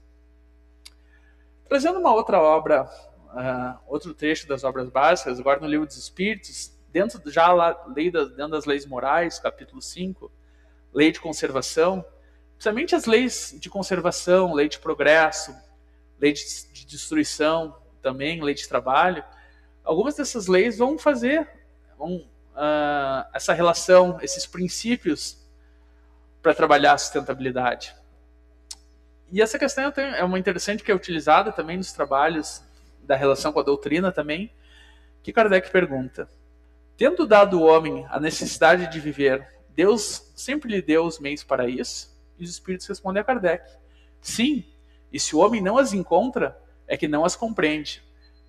Trazendo uma outra obra, outro trecho das obras básicas, agora no Livro dos Espíritos, dentro das leis morais, capítulo 5, lei de conservação, principalmente as leis de conservação, lei de progresso, lei de destruição, também lei de trabalho, algumas dessas leis vão fazer essa relação, esses princípios para trabalhar a sustentabilidade. E essa questão é uma interessante, que é utilizada também nos trabalhos da relação com a doutrina também, que Kardec pergunta: tendo dado ao homem a necessidade de viver, Deus sempre lhe deu os meios para isso? E os espíritos respondem a Kardec: sim, e se o homem não as encontra, é que não as compreende.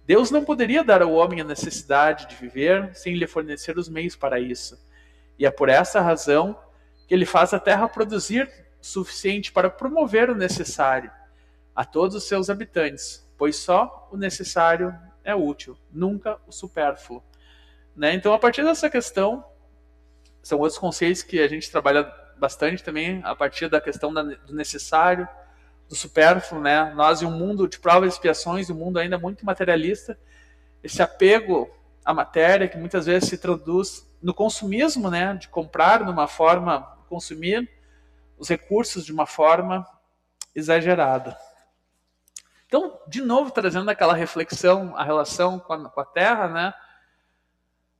Deus não poderia dar ao homem a necessidade de viver sem lhe fornecer os meios para isso. E é por essa razão que ele faz a terra produzir o suficiente para promover o necessário a todos os seus habitantes, pois só o necessário é útil, nunca o supérfluo. Né? Então, a partir dessa questão, são outros conceitos que a gente trabalha bastante também, a partir da questão do necessário, do supérfluo, né? Nós, em um mundo de provas e expiações, um mundo ainda muito materialista, esse apego à matéria, que muitas vezes se traduz no consumismo, né? De comprar de uma forma, consumir os recursos de uma forma exagerada. Então, de novo, trazendo aquela reflexão, a relação com a Terra, né?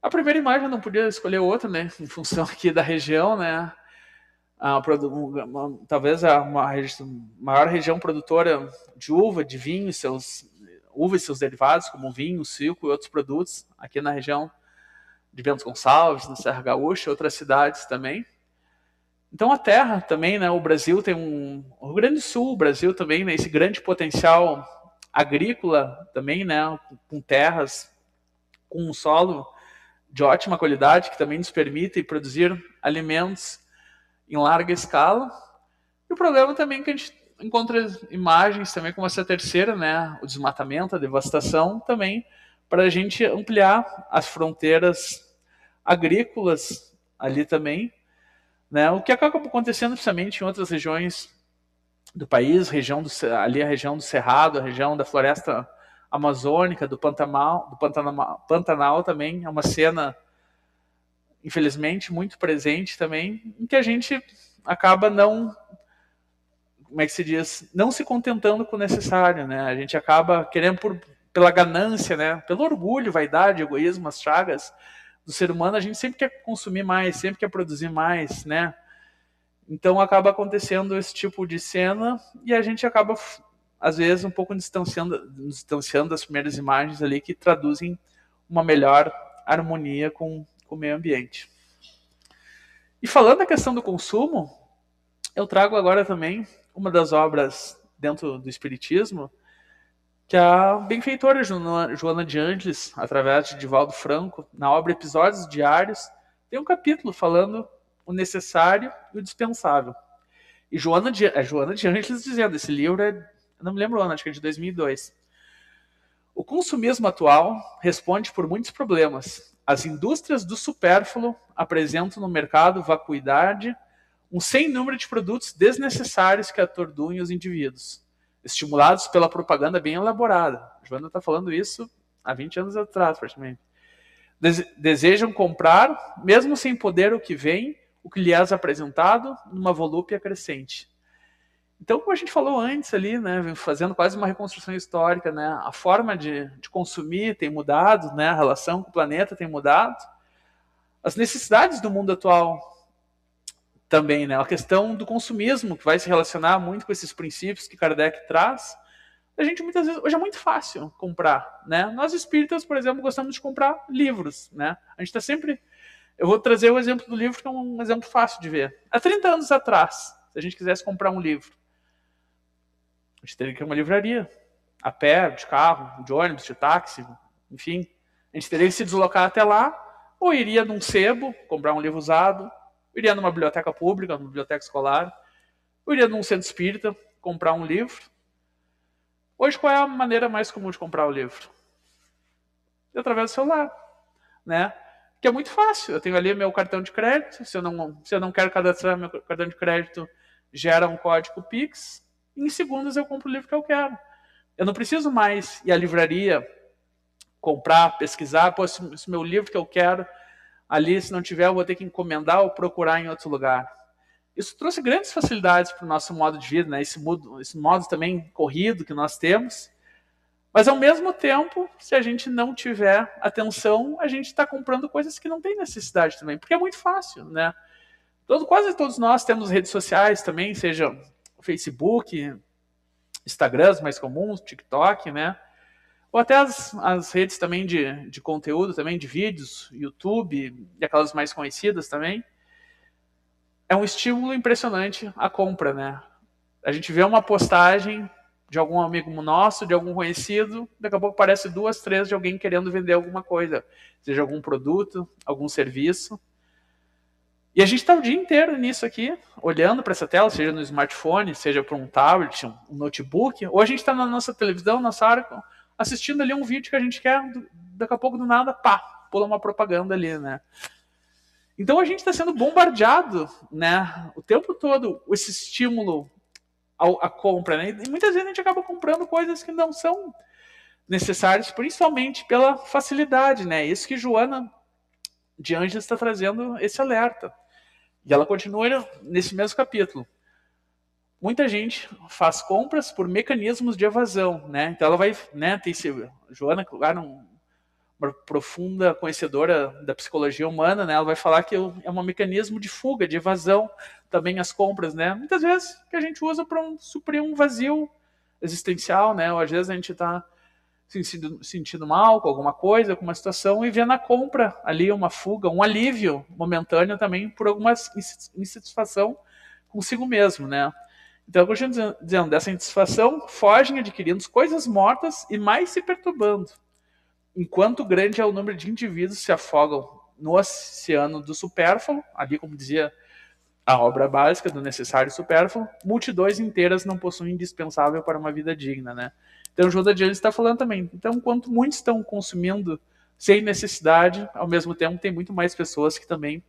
A primeira imagem eu não podia escolher outra, né? Em função aqui da região, né? Talvez a maior região produtora de uva, de vinho, uva e seus derivados, como vinho, suco e outros produtos, aqui na região de Bento Gonçalves, na Serra Gaúcha, outras cidades também. Então a terra também, né? O Brasil tem o Rio Grande do Sul, o Brasil também, né? Esse grande potencial agrícola também, né? Com terras, com um solo de ótima qualidade, que também nos permite produzir alimentos em larga escala. E o problema também é que a gente encontra imagens também como essa terceira, né? O desmatamento, a devastação também, para a gente ampliar as fronteiras agrícolas ali também, né? O que acaba acontecendo principalmente em outras regiões do país, ali a região do Cerrado, a região da floresta amazônica, do Pantanal também, é uma cena, infelizmente, muito presente também, em que a gente acaba não se contentando com o necessário, né? A gente acaba querendo, pela ganância, né? Pelo orgulho, vaidade, egoísmo, as chagas do ser humano, a gente sempre quer consumir mais, sempre quer produzir mais, né? Então acaba acontecendo esse tipo de cena e a gente acaba, às vezes, um pouco distanciando das primeiras imagens ali que traduzem uma melhor harmonia com o meio ambiente. E falando da questão do consumo, eu trago agora também uma das obras dentro do Espiritismo, que a benfeitora Joana de Ângeles, através de Divaldo Franco, na obra Episódios Diários, tem um capítulo falando o necessário e o dispensável. E Joana de Ângeles dizendo, esse livro eu não me lembro o ano, acho que é de 2002. O consumismo atual responde por muitos problemas. As indústrias do supérfluo apresentam no mercado vacuidade, um sem número de produtos desnecessários que atordoem os indivíduos, estimulados pela propaganda bem elaborada. A Joana está falando isso há 20 anos atrás, praticamente. Desejam comprar, mesmo sem poder o que vem, o que lhe é apresentado, numa volúpia crescente. Então, como a gente falou antes ali, né, fazendo quase uma reconstrução histórica, né, a forma de consumir tem mudado, né, a relação com o planeta tem mudado, as necessidades do mundo atual também, né, a questão do consumismo, que vai se relacionar muito com esses princípios que Kardec traz. A gente muitas vezes, hoje é muito fácil comprar, né? Nós espíritas, por exemplo, gostamos de comprar livros, né? A gente está sempre... Eu vou trazer o exemplo do livro, que é um exemplo fácil de ver. Há 30 anos atrás, se a gente quisesse comprar um livro, a gente teria que ir a uma livraria, a pé, de carro, de ônibus, de táxi, enfim. A gente teria que se deslocar até lá, ou iria num sebo, comprar um livro usado, ou iria numa biblioteca pública, numa biblioteca escolar, ou iria num centro espírita, comprar um livro. Hoje, qual é a maneira mais comum de comprar o livro? Através do celular, né? Que é muito fácil. Eu tenho ali meu cartão de crédito. Se eu não quero cadastrar meu cartão de crédito, gera um código Pix. E em segundos eu compro o livro que eu quero. Eu não preciso mais ir à livraria, comprar, pesquisar. Pô, esse meu livro que eu quero, ali, se não tiver, eu vou ter que encomendar ou procurar em outro lugar. Isso trouxe grandes facilidades para o nosso modo de vida, né? Esse modo também corrido que nós temos. Mas, ao mesmo tempo, se a gente não tiver atenção, a gente está comprando coisas que não tem necessidade também, porque é muito fácil, né? Quase todos nós temos redes sociais também, seja Facebook, Instagram, mais comuns, TikTok, né? Ou até as redes também de conteúdo, também de vídeos, YouTube, e aquelas mais conhecidas também. É um estímulo impressionante a compra, né? A gente vê uma postagem de algum amigo nosso, de algum conhecido, daqui a pouco aparece 2, 3 de alguém querendo vender alguma coisa, seja algum produto, algum serviço. E a gente está o dia inteiro nisso aqui, olhando para essa tela, seja no smartphone, seja para um tablet, um notebook, ou a gente está na nossa televisão, nossa área, assistindo ali um vídeo que a gente quer, daqui a pouco do nada, pá, pula uma propaganda ali, né? Então a gente está sendo bombardeado, né, o tempo todo, esse estímulo à compra, né? E muitas vezes a gente acaba comprando coisas que não são necessárias, principalmente pela facilidade, né? Isso que Joana de Anjos está trazendo esse alerta. E ela continua nesse mesmo capítulo. Muita gente faz compras por mecanismos de evasão, né? Então ela vai, né, tem Joana, claro, uma profunda conhecedora da psicologia humana, né? Ela vai falar que é um mecanismo de fuga, de evasão, também as compras, né? Muitas vezes que a gente usa para suprir um vazio existencial, né? Ou às vezes a gente está sentindo mal com alguma coisa, com uma situação, e vê na compra ali uma fuga, um alívio momentâneo também por alguma insatisfação consigo mesmo, né? Então, eu continuo dizendo, dessa insatisfação, fogem adquirindo coisas mortas e mais se perturbando, enquanto grande é o número de indivíduos que se afogam no oceano do supérfluo, ali como dizia a obra básica do necessário e supérfluo, multidões inteiras não possuem indispensável para uma vida digna, né? Então o Joana de Anjos está falando também. Então, enquanto muitos estão consumindo sem necessidade, ao mesmo tempo tem muito mais pessoas que também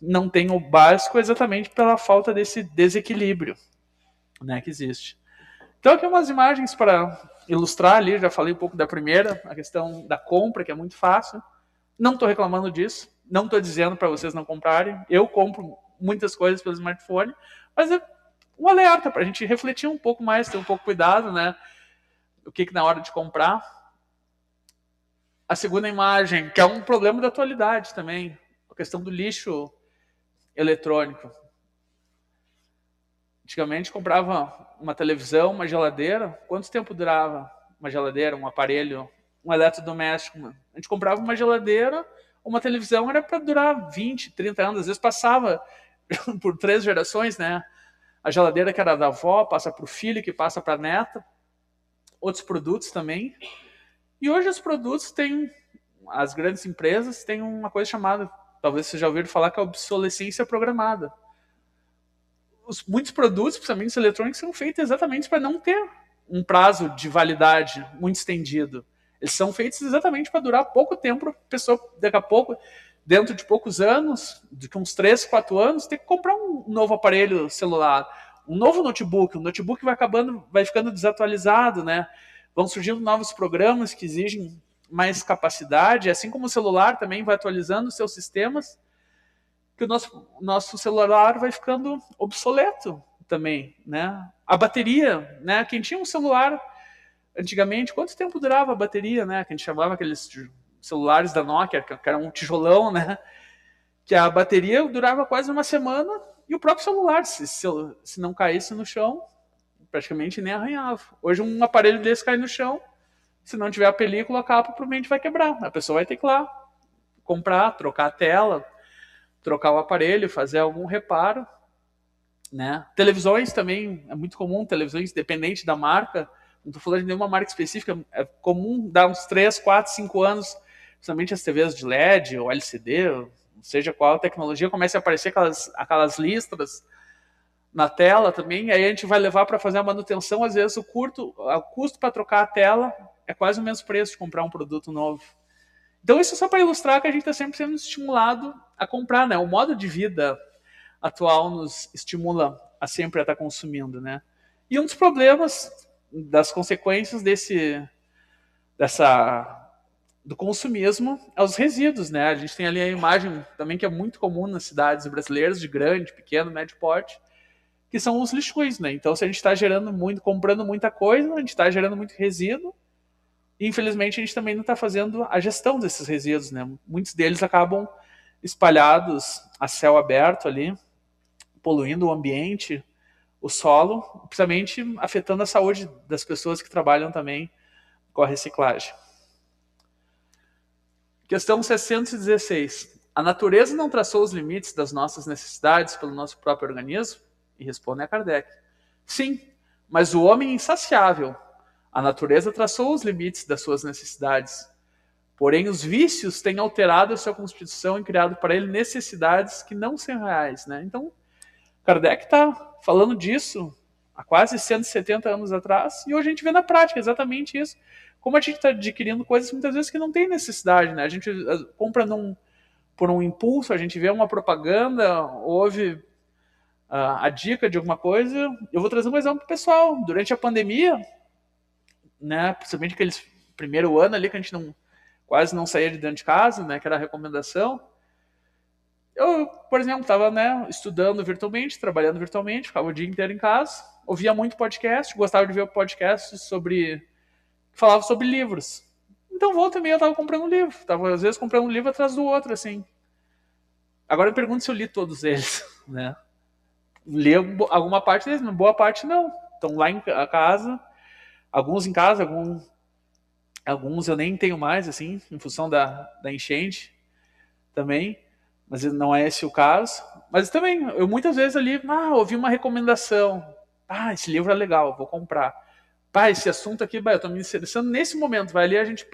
não têm o básico exatamente pela falta desse desequilíbrio, né, que existe. Então aqui umas imagens para ilustrar ali, já falei um pouco da primeira, a questão da compra, que é muito fácil. Não estou reclamando disso, não estou dizendo para vocês não comprarem. Eu compro muitas coisas pelo smartphone, mas é um alerta para a gente refletir um pouco mais, ter um pouco cuidado, né? O que na hora de comprar. A segunda imagem, que é um problema da atualidade também, a questão do lixo eletrônico. Antigamente comprava uma televisão, uma geladeira. Quanto tempo durava uma geladeira, um aparelho, um eletrodoméstico? A gente comprava uma geladeira, uma televisão, era para durar 20, 30 anos. Às vezes passava por 3 gerações, né? A geladeira que era da avó, passa para o filho, que passa para a neta. Outros produtos também. E hoje os produtos têm, as grandes empresas têm uma coisa chamada, talvez vocês já ouviram falar, que é a obsolescência programada. Muitos produtos, principalmente os eletrônicos, são feitos exatamente para não ter um prazo de validade muito estendido. Eles são feitos exatamente para durar pouco tempo, a pessoa daqui a pouco dentro de poucos anos, de uns 3, 4 anos, ter que comprar um novo aparelho celular, um novo notebook. O notebook vai ficando desatualizado, né? Vão surgindo novos programas que exigem mais capacidade, assim como o celular também vai atualizando os seus sistemas, que o nosso celular vai ficando obsoleto também, né? A bateria, né? Quem tinha um celular antigamente, quanto tempo durava a bateria, né? Que a gente chamava aqueles celulares da Nokia, que era um tijolão, né? Que a bateria durava quase uma semana e o próprio celular, se não caísse no chão, praticamente nem arranhava. Hoje um aparelho desse cai no chão, se não tiver a película, a capa provavelmente vai quebrar. A pessoa vai ter que ir lá comprar, trocar a tela, trocar o aparelho, fazer algum reparo, né? Televisões também, é muito comum, televisões dependente da marca, não estou falando de nenhuma marca específica, é comum dar uns 3, 4, 5 anos, principalmente as TVs de LED ou LCD, ou seja qual a tecnologia, comece a aparecer aquelas listras na tela também, aí a gente vai levar para fazer a manutenção, às vezes o custo para trocar a tela é quase o mesmo preço de comprar um produto novo. Então isso é só para ilustrar que a gente está sempre sendo estimulado a comprar, né? O modo de vida atual nos estimula a sempre estar consumindo, né? E um dos problemas, das consequências do consumismo é os resíduos, né? A gente tem ali a imagem também que é muito comum nas cidades brasileiras, de grande, pequeno, médio porte, que são os lixões, né? Então, se a gente está comprando muita coisa, a gente está gerando muito resíduo, e infelizmente a gente também não está fazendo a gestão desses resíduos, né? Muitos deles acabam espalhados a céu aberto ali, poluindo o ambiente, o solo, principalmente afetando a saúde das pessoas que trabalham também com a reciclagem. Questão 616. A natureza não traçou os limites das nossas necessidades pelo nosso próprio organismo? E responde a Kardec. Sim, mas o homem é insaciável. A natureza traçou os limites das suas necessidades. Porém, os vícios têm alterado a sua constituição e criado para ele necessidades que não são reais, né? Então, Kardec está falando disso há quase 170 anos atrás, e hoje a gente vê na prática exatamente isso. Como a gente está adquirindo coisas muitas vezes que não tem necessidade, né? A gente compra por um impulso, a gente vê uma propaganda, ouve a dica de alguma coisa. Eu vou trazer um exemplo pessoal. Durante a pandemia, né, principalmente aquele primeiro ano ali que a gente quase não saía de dentro de casa, né, que era a recomendação. Eu, por exemplo, estava, né, estudando virtualmente, trabalhando virtualmente, ficava o dia inteiro em casa, ouvia muito podcast, gostava de ver podcasts que falavam sobre livros. Então, volta e meia eu estava comprando um livro. Estava, às vezes, comprando um livro atrás do outro, assim. Agora eu pergunto se eu li todos eles, né? Li alguma parte deles, mas boa parte não. Estão lá em casa, alguns em casa, alguns eu nem tenho mais, assim, em função da enchente também, mas não é esse o caso. Mas também, eu muitas vezes ali, ouvi uma recomendação, esse livro é legal, vou comprar. Esse assunto aqui, eu estou me interessando nesse momento, vai ali, a gente,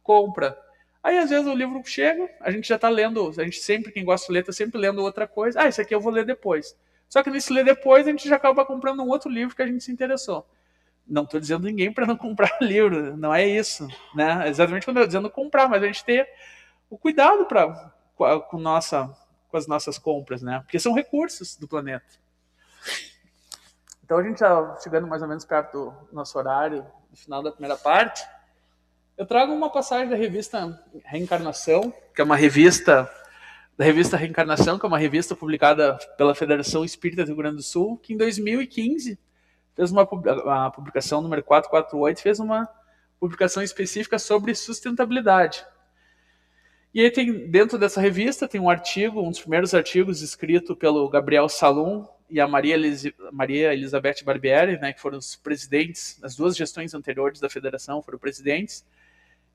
compra. Aí, às vezes, o livro chega, a gente já está lendo, a gente sempre, quem gosta de ler, está sempre lendo outra coisa. Esse aqui eu vou ler depois. Só que nesse ler depois, a gente já acaba comprando um outro livro que a gente se interessou. Não estou dizendo ninguém para não comprar livro, não é isso, né? Exatamente quando eu estou dizendo comprar, mas a gente ter o cuidado com as nossas compras, né? Porque são recursos do planeta. Então a gente está chegando mais ou menos perto do nosso horário, no final da primeira parte. Eu trago uma passagem da revista Reencarnação, que é uma revista Reencarnação, que é uma revista publicada pela Federação Espírita do Rio Grande do Sul, que em 2015 fez a publicação número 448, fez uma publicação específica sobre sustentabilidade. E aí dentro dessa revista tem um artigo, um dos primeiros artigos escrito pelo Gabriel Salum e a Maria Elizabeth Barbieri, né, que foram os presidentes, nas duas gestões anteriores da federação, foram presidentes.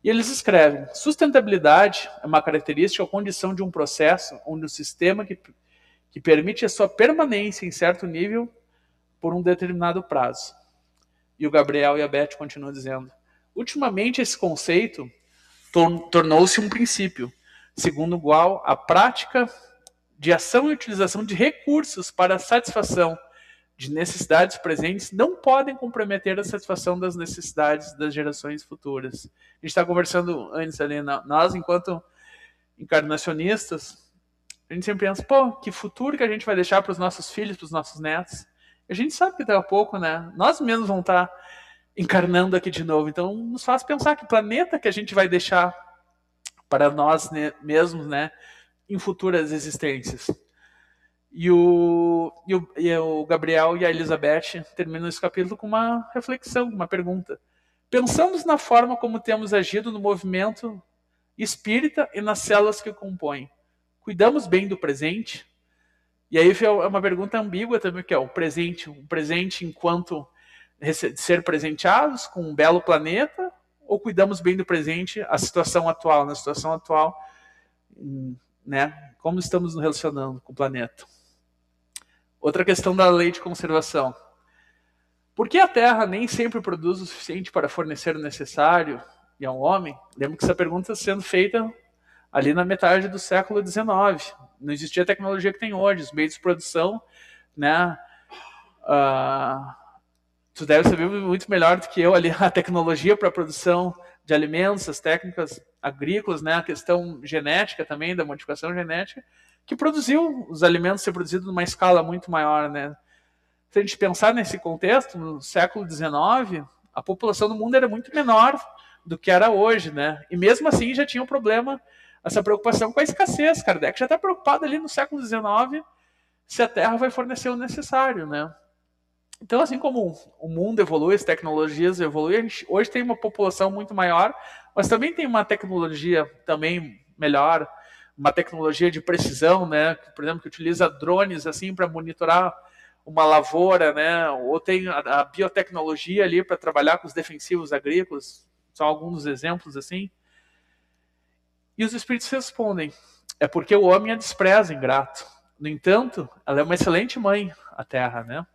E eles escrevem: sustentabilidade é uma característica ou condição de um processo onde o sistema que permite a sua permanência em certo nível por um determinado prazo. E o Gabriel e a Beth continuam dizendo: ultimamente esse conceito tornou-se um princípio, segundo o qual a prática de ação e utilização de recursos para a satisfação de necessidades presentes não podem comprometer a satisfação das necessidades das gerações futuras. A gente está conversando antes ali, nós, enquanto encarnacionistas, a gente sempre pensa, pô, que futuro que a gente vai deixar para os nossos filhos, para os nossos netos. E a gente sabe que daqui a pouco, né, nós mesmos vamos estar encarnando aqui de novo. Então, nos faz pensar que planeta que a gente vai deixar para nós mesmos, né, em futuras existências. E o Gabriel e a Elizabeth terminam esse capítulo com uma reflexão, uma pergunta. Pensamos na forma como temos agido no movimento espírita e nas células que o compõem. Cuidamos bem do presente? E aí é uma pergunta ambígua também, que é o presente enquanto ser presenteados com um belo planeta, ou cuidamos bem do presente, a situação atual, na situação atual, né? Como estamos nos relacionando com o planeta? Outra questão da lei de conservação. Por que a Terra nem sempre produz o suficiente para fornecer o necessário e ao homem? Lembro que essa pergunta está sendo feita ali na metade do século XIX. Não existia a tecnologia que tem hoje, os meios de produção, né? Tu deve saber muito melhor do que eu ali a tecnologia para a produção de alimentos, as técnicas agrícolas, né? A questão genética também, da modificação genética, que produziu os alimentos ser produzidos numa escala muito maior, né? Se a gente pensar nesse contexto, no século XIX, a população do mundo era muito menor do que era hoje, né? E mesmo assim já tinha um problema, essa preocupação com a escassez. Kardec já está preocupado ali no século XIX se a Terra vai fornecer o necessário, né? Então, assim como o mundo evolui, as tecnologias evoluem, a gente hoje tem uma população muito maior, mas também tem uma tecnologia também melhor, uma tecnologia de precisão, né? Por exemplo, que utiliza drones assim para monitorar uma lavoura, né? Ou tem a biotecnologia ali para trabalhar com os defensivos agrícolas. São alguns dos exemplos assim. E os espíritos respondem: é porque o homem a despreza, ingrato. No entanto, ela é uma excelente mãe, a Terra, né?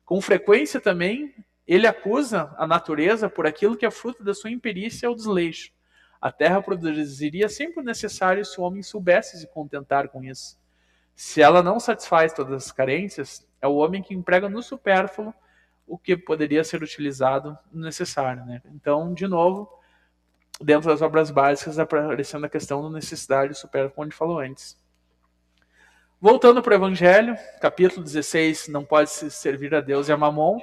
Com frequência também, ele acusa a natureza por aquilo que é fruto da sua imperícia ou desleixo. A Terra produziria sempre o necessário se o homem soubesse se contentar com isso. Se ela não satisfaz todas as carências, é o homem que emprega no supérfluo o que poderia ser utilizado no necessário, né? Então, de novo, dentro das obras básicas, aparecendo a questão da necessidade do supérfluo, como a gente falou antes. Voltando para o Evangelho, capítulo 16, não pode se servir a Deus e a Mamon,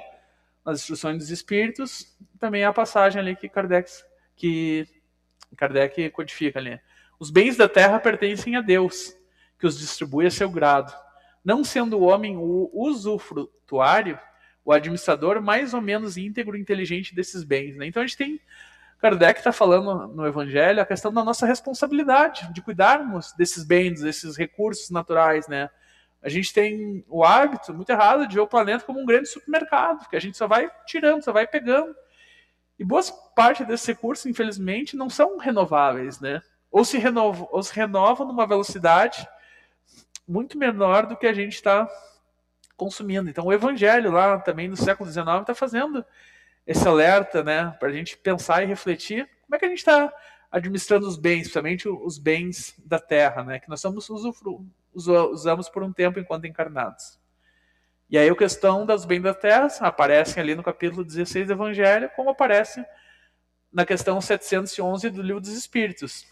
nas instruções dos Espíritos, também há a passagem ali que Kardec codifica ali. Os bens da terra pertencem a Deus, que os distribui a seu grado. Não sendo o homem o usufrutuário, o administrador mais ou menos íntegro e inteligente desses bens, né? Então a gente tem, Kardec está falando no Evangelho a questão da nossa responsabilidade de cuidarmos desses bens, desses recursos naturais, né? A gente tem o hábito muito errado de ver o planeta como um grande supermercado, que a gente só vai tirando, só vai pegando. E boa parte desses recursos, infelizmente, não são renováveis, né? Ou se renovam numa velocidade muito menor do que a gente está consumindo. Então o Evangelho lá também no século XIX está fazendo esse alerta, né, para a gente pensar e refletir como é que a gente está administrando os bens, principalmente os bens da terra, né, que nós usamos por um tempo enquanto encarnados. E aí a questão dos bens da terra aparecem ali no capítulo 16 do Evangelho, como aparece na questão 711 do Livro dos Espíritos.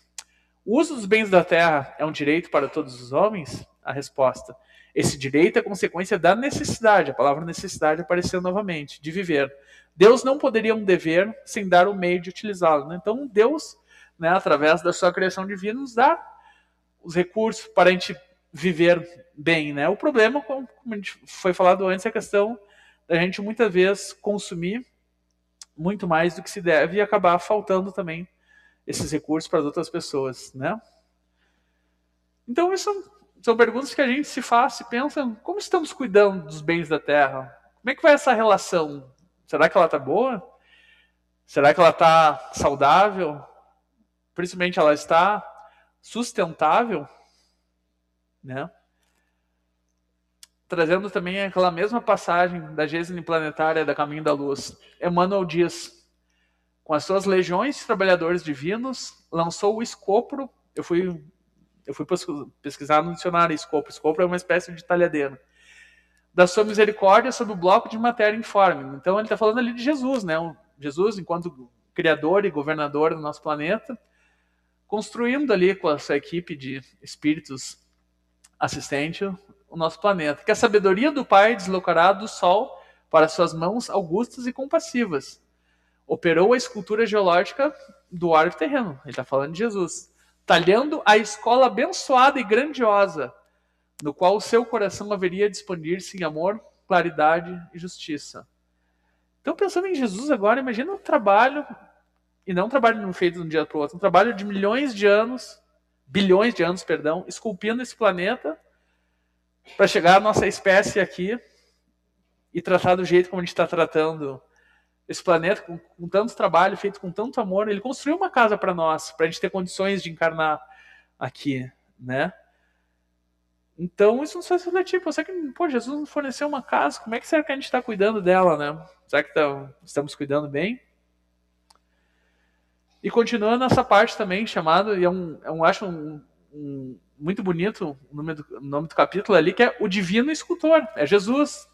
O uso dos bens da terra é um direito para todos os homens? A resposta: esse direito é consequência da necessidade, a palavra necessidade apareceu novamente, de viver. Deus não poderia um dever sem dar o meio de utilizá-lo, né? Então Deus, né, através da sua criação divina, nos dá os recursos para a gente viver bem, né? O problema, como a gente foi falado antes, é a questão da gente muitas vezes consumir muito mais do que se deve e acabar faltando também esses recursos para as outras pessoas, né? Então isso são perguntas que a gente se faz, se pensa, como estamos cuidando dos bens da terra? Como é que vai essa relação? Será que ela está boa? Será que ela está saudável? Principalmente ela está sustentável? Né? Trazendo também aquela mesma passagem da Gênese Planetária da Caminho da Luz. Emmanuel diz: com as suas legiões de trabalhadores divinos, lançou o escopro. Eu fui pesquisar no dicionário escopro. Escopro é uma espécie de talhadeiro. Da sua misericórdia sobre o bloco de matéria informe. Então ele está falando ali de Jesus, né? Jesus, enquanto criador e governador do nosso planeta, construindo ali com a sua equipe de espíritos assistentes o nosso planeta. Que a sabedoria do Pai deslocará do Sol para suas mãos augustas e compassivas. Operou a escultura geológica do orbe terreno. Ele está falando de Jesus. Talhando a escola abençoada e grandiosa, no qual o seu coração haveria de expandir-se em amor, claridade e justiça. Então, pensando em Jesus agora, imagina um trabalho, e não um trabalho feito de um dia para o outro, um trabalho de bilhões de anos, esculpindo esse planeta para chegar à nossa espécie aqui e tratar do jeito como a gente está tratando esse planeta, com tanto trabalho, feito com tanto amor. Ele construiu uma casa para nós, para a gente ter condições de encarnar aqui, né? Então, isso nos faz refletir. Será que Jesus nos forneceu uma casa? Como é que será que a gente está cuidando dela, né? Será que estamos cuidando bem? E continuando essa parte também, chamado, e acho muito bonito o nome do capítulo ali, que é o Divino Escultor. É Jesus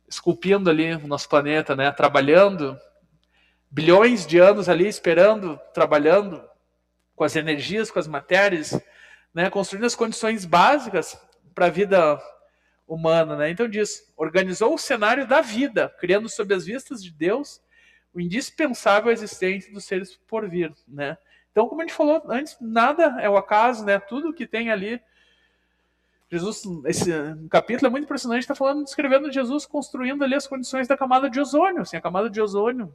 esculpindo ali o nosso planeta, né? Trabalhando bilhões de anos ali, esperando, trabalhando com as energias, com as matérias, né? Construindo as condições básicas para a vida humana, né? Então diz, organizou o cenário da vida, criando sob as vistas de Deus o indispensável existência dos seres por vir, né? Então, como a gente falou antes, nada é o acaso, né? Tudo que tem ali, Jesus, esse capítulo é muito impressionante, está falando, descrevendo Jesus construindo ali as condições da camada de ozônio, assim, a camada de ozônio,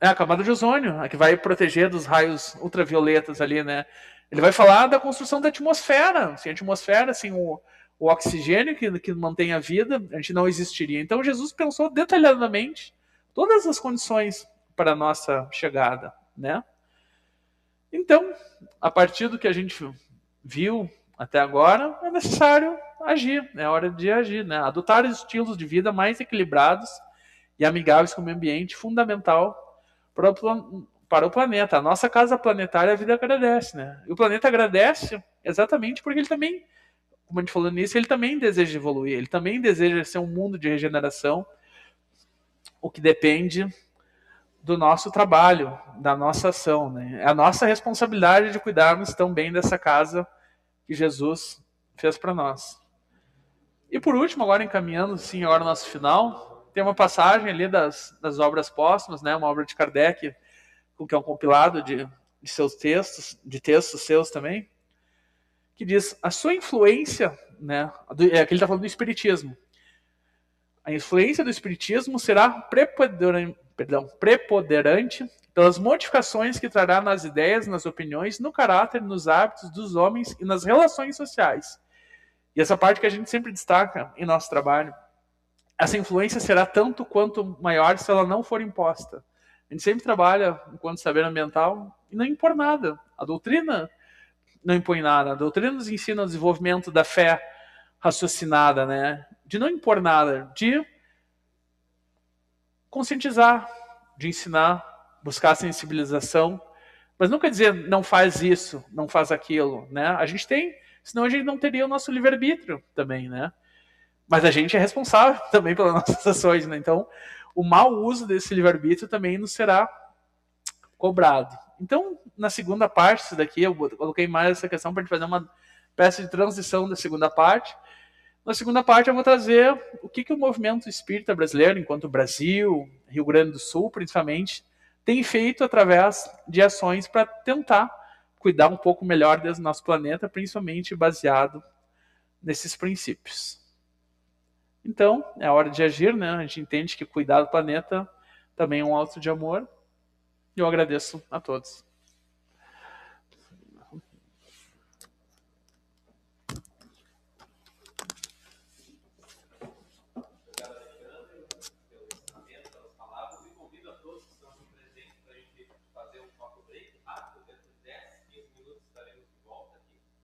a camada de ozônio, a que vai proteger dos raios ultravioletas ali, né? Ele vai falar da construção da atmosfera. Sem a atmosfera, sem o oxigênio que mantém a vida, a gente não existiria. Então Jesus pensou detalhadamente todas as condições para a nossa chegada, né? Então, a partir do que a gente viu até agora, é necessário agir, é hora de agir, né? Adotar estilos de vida mais equilibrados e amigáveis com o meio ambiente, fundamental para o planeta. A nossa casa planetária, a vida agradece, né? E o planeta agradece exatamente porque ele também, como a gente falou nisso, ele também deseja evoluir, ele também deseja ser um mundo de regeneração, o que depende do nosso trabalho, da nossa ação, né? É a nossa responsabilidade de cuidarmos tão bem dessa casa que Jesus fez para nós. E por último, agora encaminhando sim agora no nosso final, tem uma passagem ali das obras póstumas, né? Uma obra de Kardec, que é um compilado de seus textos, de textos seus também, que diz a sua influência, né? Aqui ele está falando do Espiritismo. A influência do Espiritismo será preponderante pelas modificações que trará nas ideias, nas opiniões, no caráter, nos hábitos dos homens e nas relações sociais. E essa parte que a gente sempre destaca em nosso trabalho, essa influência será tanto quanto maior se ela não for imposta. A gente sempre trabalha, enquanto saber ambiental, e não impor nada. A doutrina não impõe nada. A doutrina nos ensina o desenvolvimento da fé raciocinada, né? De não impor nada, de conscientizar, de ensinar, buscar a sensibilização, mas não quer dizer não faz isso, não faz aquilo, né? A gente tem, senão a gente não teria o nosso livre-arbítrio também, né? Mas a gente é responsável também pelas nossas ações, né? Então, o mau uso desse livre-arbítrio também nos será cobrado. Então, na segunda parte, isso daqui, eu coloquei mais essa questão para a gente fazer uma peça de transição da segunda parte. Na segunda parte, eu vou trazer o que o movimento espírita brasileiro, enquanto Brasil, Rio Grande do Sul, principalmente, tem feito através de ações para tentar cuidar um pouco melhor do nosso planeta, principalmente baseado nesses princípios. Então, é hora de agir, né? A gente entende que cuidar do planeta também é um ato de amor. E eu agradeço a todos.